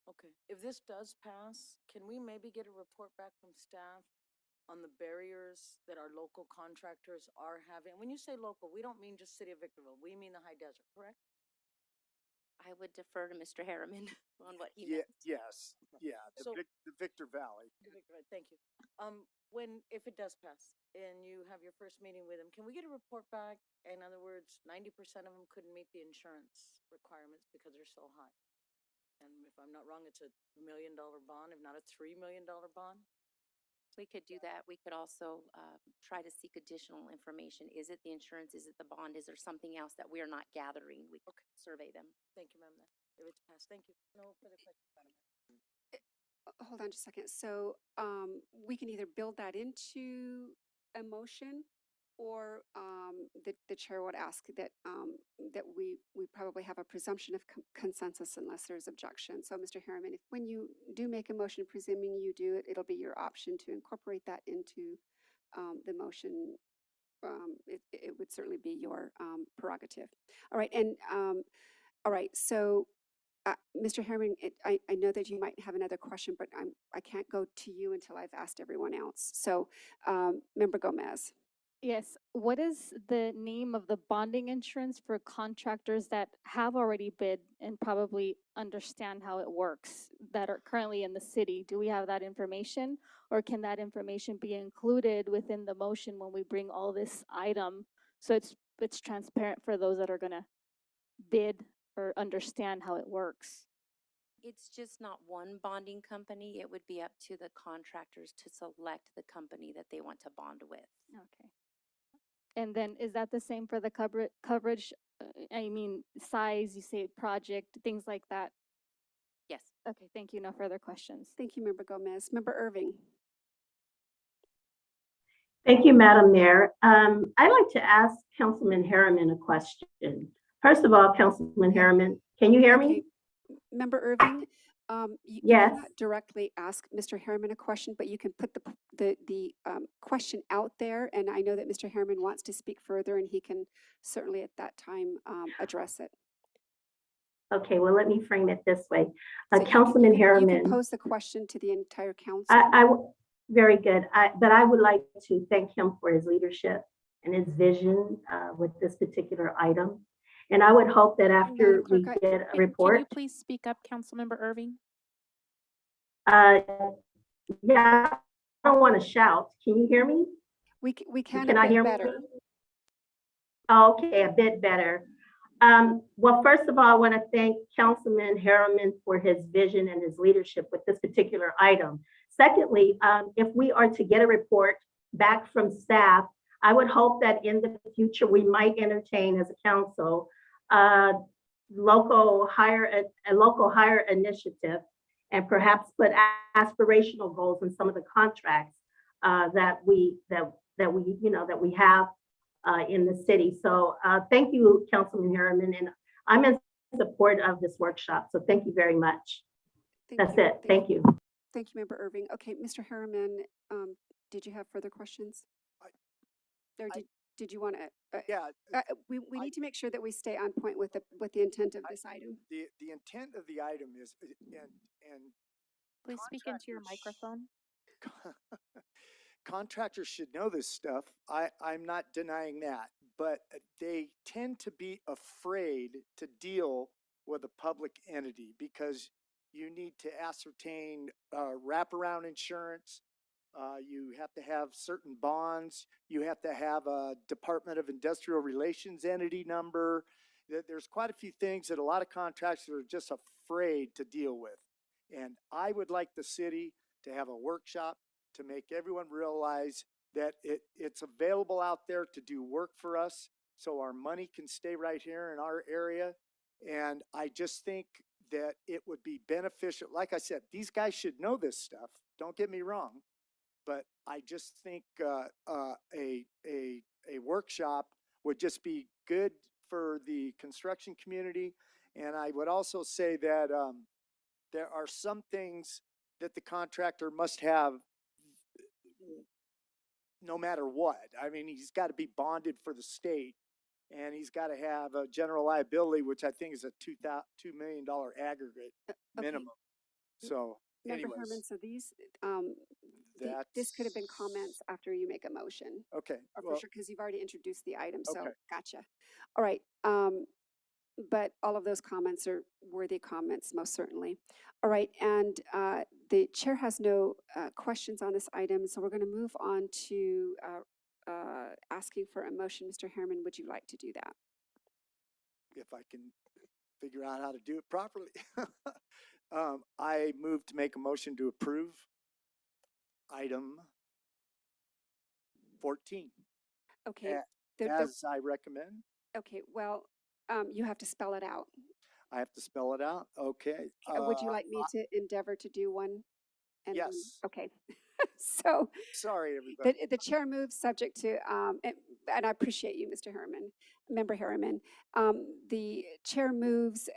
Okay, if this does pass, can we maybe get a report back from staff on the barriers that our local contractors are having? When you say local, we don't mean just city of Victorville, we mean the high desert, correct? I would defer to Mr. Harriman on what he Yeah, meant. yes, yeah, So- the Victor Valley. Thank you. If it does pass and you have your first meeting with them, can we get a report back? In other words, 90% of them couldn't meet the insurance requirements because they're so high. And if I'm not wrong, it's a $1 million bond, if not a $3 million bond. We could do that. We could also try to seek additional information. Is it the insurance? Is it the bond? Is there something else that we are not gathering? We could survey them. Thank you, ma'am. If it's passed, thank you. No further questions, Madam Mayor. Hold on just a second. So we can either build that into a motion, or the chair would ask that that we probably have a presumption of consensus unless there's objection. So Mr. Harriman, if when you do make a motion, presuming you do it, it'll be your option to incorporate that into the motion. It would certainly be your prerogative. All right, and all right, so Mr. Harriman, I know that you might have another question, but I can't go to you until I've asked everyone else. So Member Gomez. Yes, what is the name of the bonding insurance for contractors that have already bid and probably understand how it works, that are currently in the city? Do we have that information, or can that information be included within the motion when we bring all this item, so it's transparent for those that are gonna bid or understand how it works? It's just not one bonding company. It would be up to the contractors to select the company that they want to bond with. Okay. And then is that the same for the coverage? I mean, size, you say project, things like that? Yes. Okay, thank you. No further questions. Thank you, Member Gomez. Member Irving. Thank you, Madam Mayor. I'd like to ask Councilman Harriman a question. First of all, Councilman Harriman, can you hear me? Okay. Member Irving, you Yes. cannot directly ask Mr. Harriman a question, but you can put the question out there, and I know that Mr. Harriman wants to speak further, and he can certainly at that time address it. Okay, well, let me frame it this way. So Councilman you Harriman. can pose the question to the entire council. Very good. But I would like to thank him for his leadership and his vision with this particular item. And I would hope that after we get a report. Can you please speak up, Councilmember Irving? Yeah, I don't want to shout. Can you hear me? We can Can a I bit hear better. me? Okay, a bit better. Well, first of all, I want to thank Councilman Harriman for his vision and his leadership with this particular item. Secondly, if we are to get a report back from staff, I would hope that in the future we might entertain as a council local hire initiative, and perhaps put aspirational goals in some of the contracts that we have in the city. So thank you, Councilman Harriman, and I'm in support of this workshop. So thank you very much. That's it. Thank you. Thank you, Member Irving. Okay, Mr. Harriman, did you have further questions? Or did did you want to? Yeah, We need to make sure that we stay on point with the intent of this item. the intent of the item is, and Please speak into your contractors- microphone. contractors should know this stuff. I'm not denying that, but they tend to be afraid to deal with a public entity because you need to ascertain wraparound insurance. You have to have certain bonds. You have to have a Department of Industrial Relations entity number. There's quite a few things that a lot of contractors are just afraid to deal with. And I would like the city to have a workshop to make everyone realize that it's available out there to do work for us so our money can stay right here in our area. And I just think that it would be beneficial. Like I said, these guys should know this stuff. Don't get me wrong. But I just think a workshop would just be good for the construction community. And I would also say that there are some things that the contractor must have no matter what. I mean, he's got to be bonded for the state, and he's got to have a general liability, which I think is a $2 million aggregate minimum. So Member Herman, anyways, so these, this that's. could have been comments after you make a motion. Okay, Or well, for sure, because you've already introduced the item, so Okay. gotcha. All right, but all of those comments are worthy comments, most certainly. All right, and the chair has no questions on this item, so we're going to move on to asking for a motion. Mr. Harriman, would you like to do that? if I can figure out how to do it properly. I move to make a motion to approve item 14 Okay. as I recommend. Okay, well, you have to spell it out. I have to spell it out. Okay. Would you like me to endeavor to do one? And then- Yes. Okay. So Sorry, everybody. the chair moves subject to, and I appreciate you, Mr. Harriman, Member Harriman. The chair moves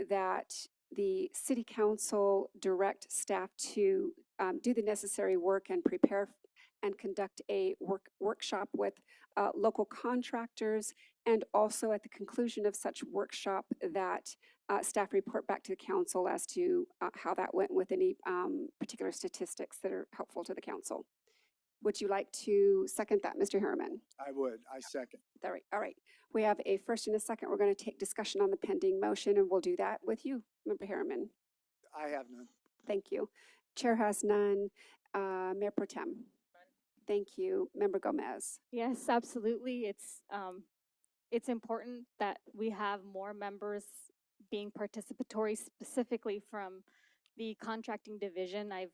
that the city council direct staff to do the necessary work and prepare and conduct a workshop with local contractors, and also at the conclusion of such workshop that staff report back to the council as to how that went with any particular statistics that are helpful to the council. Would you like to second that, Mr. Harriman? I would. I second. All right, all right. We have a first and a second. We're going to take discussion on the pending motion, and we'll do that with you, Member Harriman. I have none. Thank you. Chair has none. Mayor Pro Tem. Thank you. Member Gomez. Yes, absolutely. It's important that we have more members being participatory, specifically from the contracting division. I've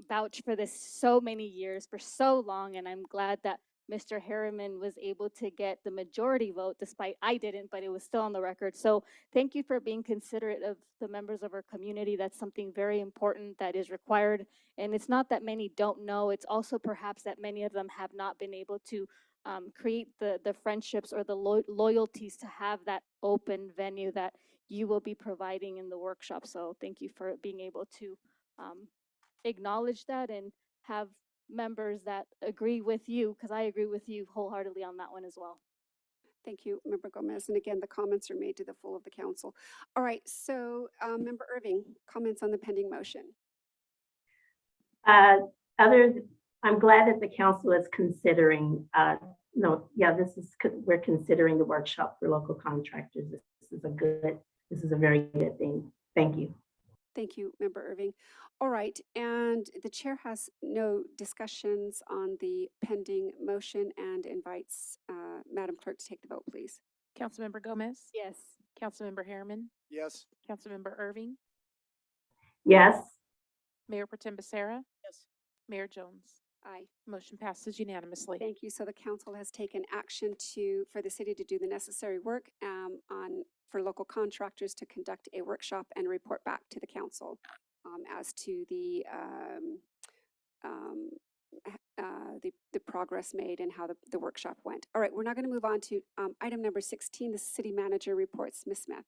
vouched for this so many years, for so long, and I'm glad that Mr. Harriman was able to get the majority vote, despite I didn't, but it was still on the record. So thank you for being considerate of the members of our community. That's something very important that is required. And it's not that many don't know, it's also perhaps that many of them have not been able to create the friendships or the loyalties to have that open venue that you will be providing in the workshop. So thank you for being able to acknowledge that and have members that agree with you, because I agree with you wholeheartedly on that one as well. Thank you, Member Gomez. And again, the comments are made to the full of the council. All right, so Member Irving, comments on the pending motion. I'm glad that the council is considering, we're considering the workshop for local contractors. This is a very good thing. Thank you. Thank you, Member Irving. All right, and the chair has no discussions on the pending motion and invites Madam Clerk to take the vote, please. Councilmember Gomez? Yes. Councilmember Harriman? Yes. Councilmember Irving? Yes. Mayor Pro Tem Becerra? Yes. Mayor Jones? Aye. Motion passes unanimously. Thank you. So the council has taken action for the city to do the necessary work for local contractors to conduct a workshop and report back to the council as to the progress made and how the workshop went. All right, we're now going to move on to item number 16, the city manager reports. Ms. Smith.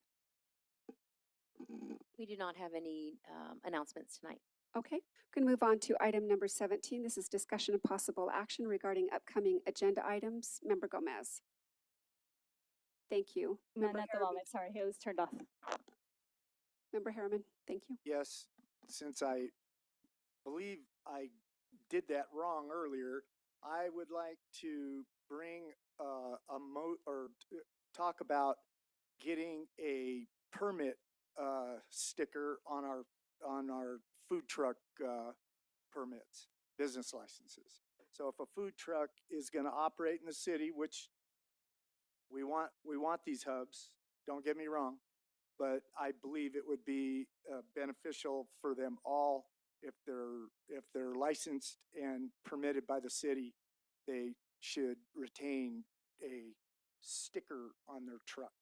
We do not have any announcements tonight. Okay, going to move on to item number 17. This is discussion of possible action regarding upcoming agenda items. Member Gomez. Thank you. None Member at the Harriman. moment, sorry, it was turned off. Member Harriman, thank you. Yes, since I believe I did that wrong earlier, I would like to bring talk about getting a permit sticker on our food truck permits, business licenses. So if a food truck is going to operate in the city, which we want these hubs, don't get me wrong, but I believe it would be beneficial for them all if they're licensed and permitted by the city. They should retain a sticker on their truck.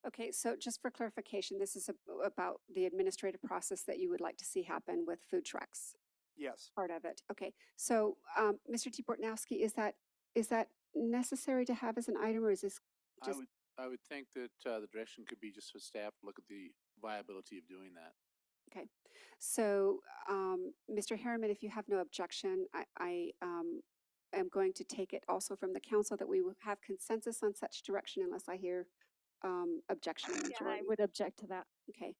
Okay, so just for clarification, this is about the administrative process that you would like to see happen with food trucks. Yes. Part of it. Okay, so Mr. T. Bortnowski, is that necessary to have as an item, or is this just? I would think that the direction could be just for staff to look at the viability of doing that. Okay, so Mr. Harriman, if you have no objection, I am going to take it also from the council that we will have consensus on such direction unless I hear objection. Yeah, I would object to that. Okay,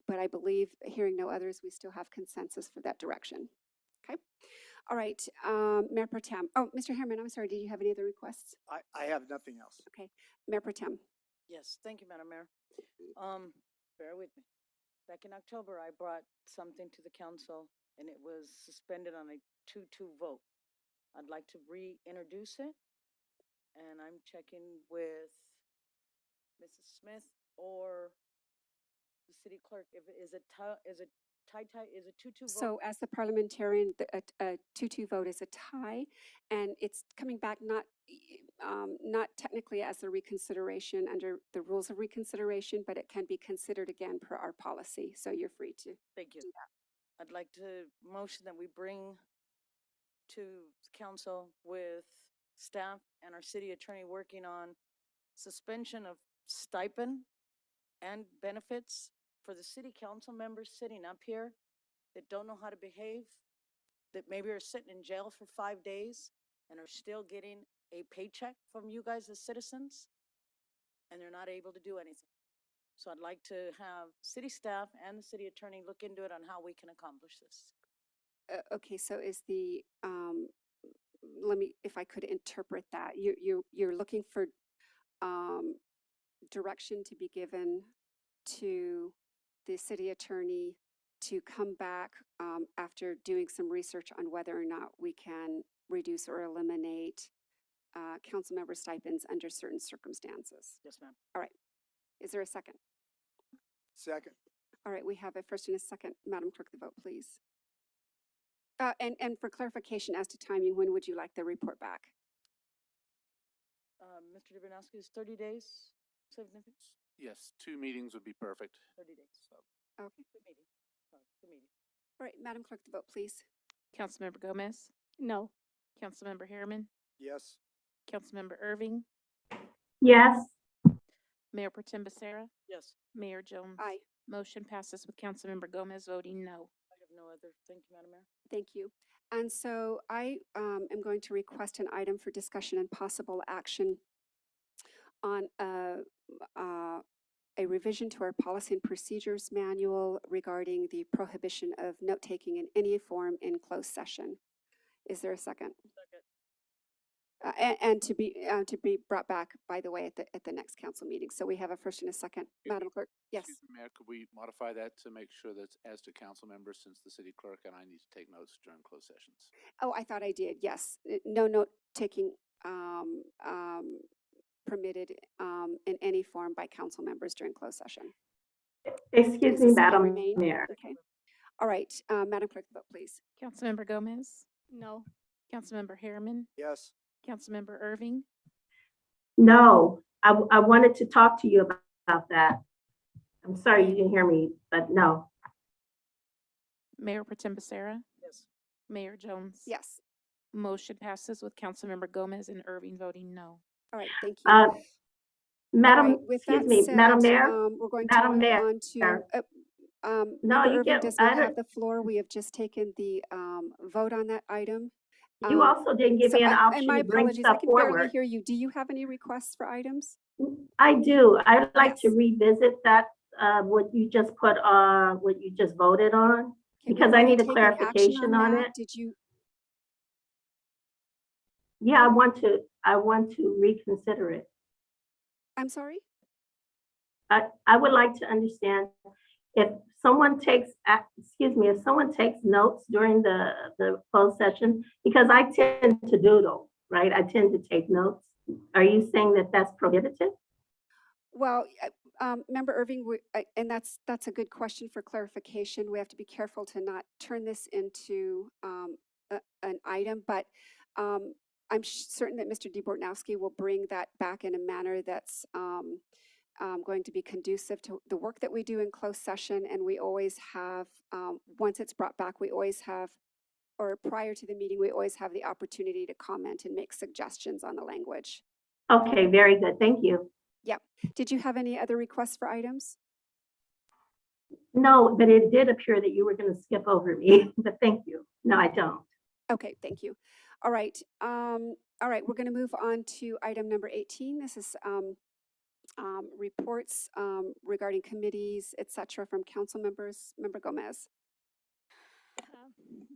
but I believe, hearing no others, we still have consensus for that direction. Okay, all right, Mayor Pro Tem. Oh, Mr. Harriman, I'm sorry, did you have any other requests? I have nothing else. Okay, Mayor Pro Tem. Yes, thank you, Madam Mayor. Bear with me. Back in October, I brought something to the council and it was suspended on a 2-2 vote. I'd like to reintroduce it, and I'm checking with Mrs. Smith or the city clerk if it is a 2-2 vote. So as the parliamentarian, a 2-2 vote is a tie, and it's coming back not technically as a reconsideration under the rules of reconsideration, but it can be considered again per our policy. So you're free to. Thank you. Do that. I'd like to motion that we bring to council with staff and our city attorney working on suspension of stipend and benefits for the city council members sitting up here that don't know how to behave, that maybe are sitting in jail for 5 days and are still getting a paycheck from you guys as citizens, and they're not able to do anything. So I'd like to have city staff and the city attorney look into it on how we can accomplish this. Okay, so is the let me, if I could interpret that, you're looking for direction to be given to the city attorney to come back after doing some research on whether or not we can reduce or eliminate council member stipends under certain circumstances. Yes, ma'am. All right. Is there a second? Second. All right, we have a first and a second. Madam Clerk, the vote, please. And for clarification as to timing, when would you like the report back? Mr. Dobranowski, is 30 days significant? Yes, 2 meetings would be perfect. 30 days. So, okay. Good meeting. Good meeting. All right, Madam Clerk, the vote, please. Councilmember Gomez, No. Councilmember Harriman, Yes. Councilmember Irving, Yes. Mayor Pro Tem Becerra, Yes. Mayor Jones. Aye. Motion passes with Councilmember Gomez voting no. I have no other. Thank you, Madam Mayor. Thank you. And so I am going to request an item for discussion and possible action on a revision to our policy and procedures manual regarding the prohibition of note-taking in any form in closed session. Is there a second? Second. And to be brought back, by the way, at the next council meeting. So we have a first and a second. Madam Clerk, yes. Excuse me, Mayor, could we modify that to make sure that's as to council members, since the city clerk and I need to take notes during closed sessions? Oh, I thought I did. Yes. No note-taking permitted in any form by council members during closed session. Excuse me, Madam Mayor. Okay. All right, Madam Clerk, the vote, please. Councilmember Gomez, No. Councilmember Harriman, Yes. Councilmember Irving, No, I wanted to talk to you about that. I'm sorry you didn't hear me, but no. Mayor Pro Tem Becerra, Yes. Mayor Jones. Yes. Motion passes with Councilmember Gomez and Irving voting no. All right, thank you. Madam, All right, with excuse that me, said, Madam Mayor, we're going Madam to move Mayor. on to No, Member you Irving get, does I not have don't, the floor. We have just taken the vote on that item. you also didn't give me an And option my to bring apologies, I stuff can barely forward. hear you. Do you have any requests for items? I do. I'd like to Yes. revisit that, what you just put, what you just voted on, Okay, we've because I already need a taken action clarification on that. it. Did you, Yeah, I want to reconsider it. I'm sorry? I would like to understand if someone takes, if someone takes notes during the closed session, because I tend to doodle, right? I tend to take notes. Are you saying that that's prohibited? Well, Member Irving, and that's a good question for clarification. We have to be careful to not turn this into an item, but I'm certain that Mr. DeBortnowski will bring that back in a manner that's going to be conducive to the work that we do in closed session. And we always have, once it's brought back, we always have, or prior to the meeting, we always have the opportunity to comment and make suggestions on the language. Okay, very good. Thank you. Yeah. Did you have any other requests for items? No, but it did appear that you were going to skip over me, but thank you. No, I don't. Okay, thank you. All right. All right, we're going to move on to item number 18. This is reports regarding committees, etc., from council members. Member Gomez.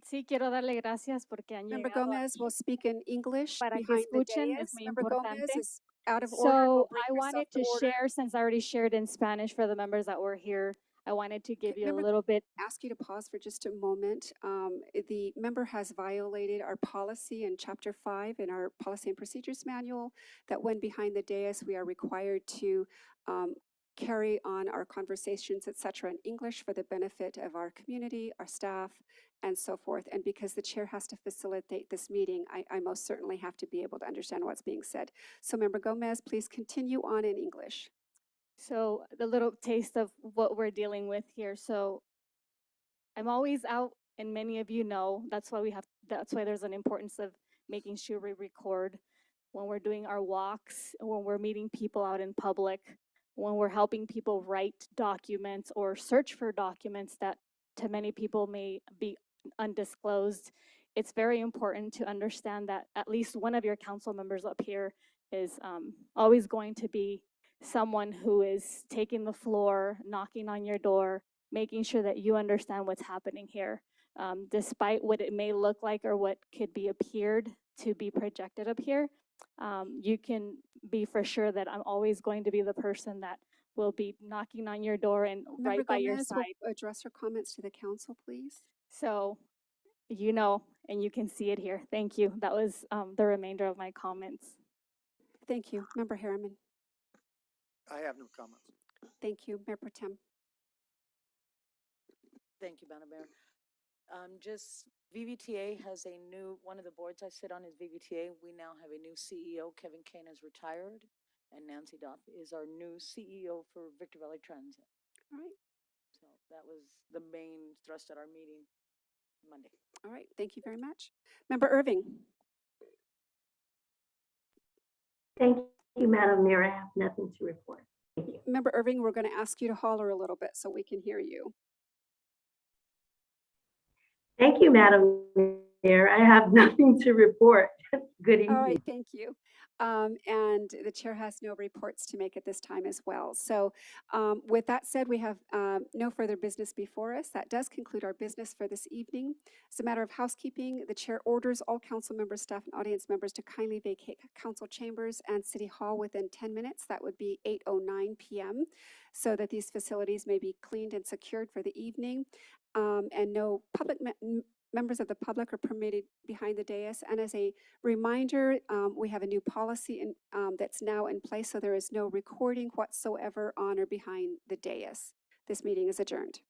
Sí, quiero darle gracias porque han Member llegado Gomez aquí will speak in English para que behind the escuchen, es dais. muy Member Gomez importante. is out of order. Go So bring I yourself wanted to to order. share, since I already shared in Spanish for the members that were here, I wanted to give you a Member, little bit. ask you to pause for just a moment. The member has violated our policy in Chapter 5 in our Policy and Procedures Manual that when behind the dais, we are required to carry on our conversations, etc., in English for the benefit of our community, our staff, and so forth. And because the chair has to facilitate this meeting, I most certainly have to be able to understand what's being said. So Member Gomez, please continue on in English. So the little taste of what we're dealing with here. So I'm always out, and many of you know, that's why there's an importance of making sure we record when we're doing our walks, when we're meeting people out in public, when we're helping people write documents or search for documents that to many people may be undisclosed. It's very important to understand that at least one of your council members up here is always going to be someone who is taking the floor, knocking on your door, making sure that you understand what's happening here. Despite what it may look like or what could be appeared to be projected up here, you can be for sure that I'm always going to be the person that will be knocking on your door and Member right by your Gomez side. will address her comments to the council, please. So, you know, and you can see it here. Thank you. That was the remainder of my comments. Thank you. Member Harriman. I have no comments. Thank you. Mayor Pro Tem. Thank you, Madam Mayor. Just VVTA has a new, one of the boards I sit on is VVTA. We now have a new CEO. Kevin Kane is retired, and Nancy Doth is our new CEO for Victor Valley Transit. All right. So that was the main thrust at our meeting Monday. All right. Thank you very much. Member Irving. Thank you, Madam Mayor. I have nothing to report. Thank you. Member Irving, we're going to ask you to holler a little bit so we can hear you. Thank you, Madam Mayor. I have nothing to report. Good evening. All right, thank you. And the chair has no reports to make at this time as well. So with that said, we have no further business before us. That does conclude our business for this evening. As a matter of housekeeping, the chair orders all council members, staff, and audience members to kindly vacate council chambers and City Hall within 10 minutes. That would be 8:09 p.m. so that these facilities may be cleaned and secured for the evening. And no public members of the public are permitted behind the dais. And as a reminder, we have a new policy that's now in place, so there is no recording whatsoever on or behind the dais. This meeting is adjourned.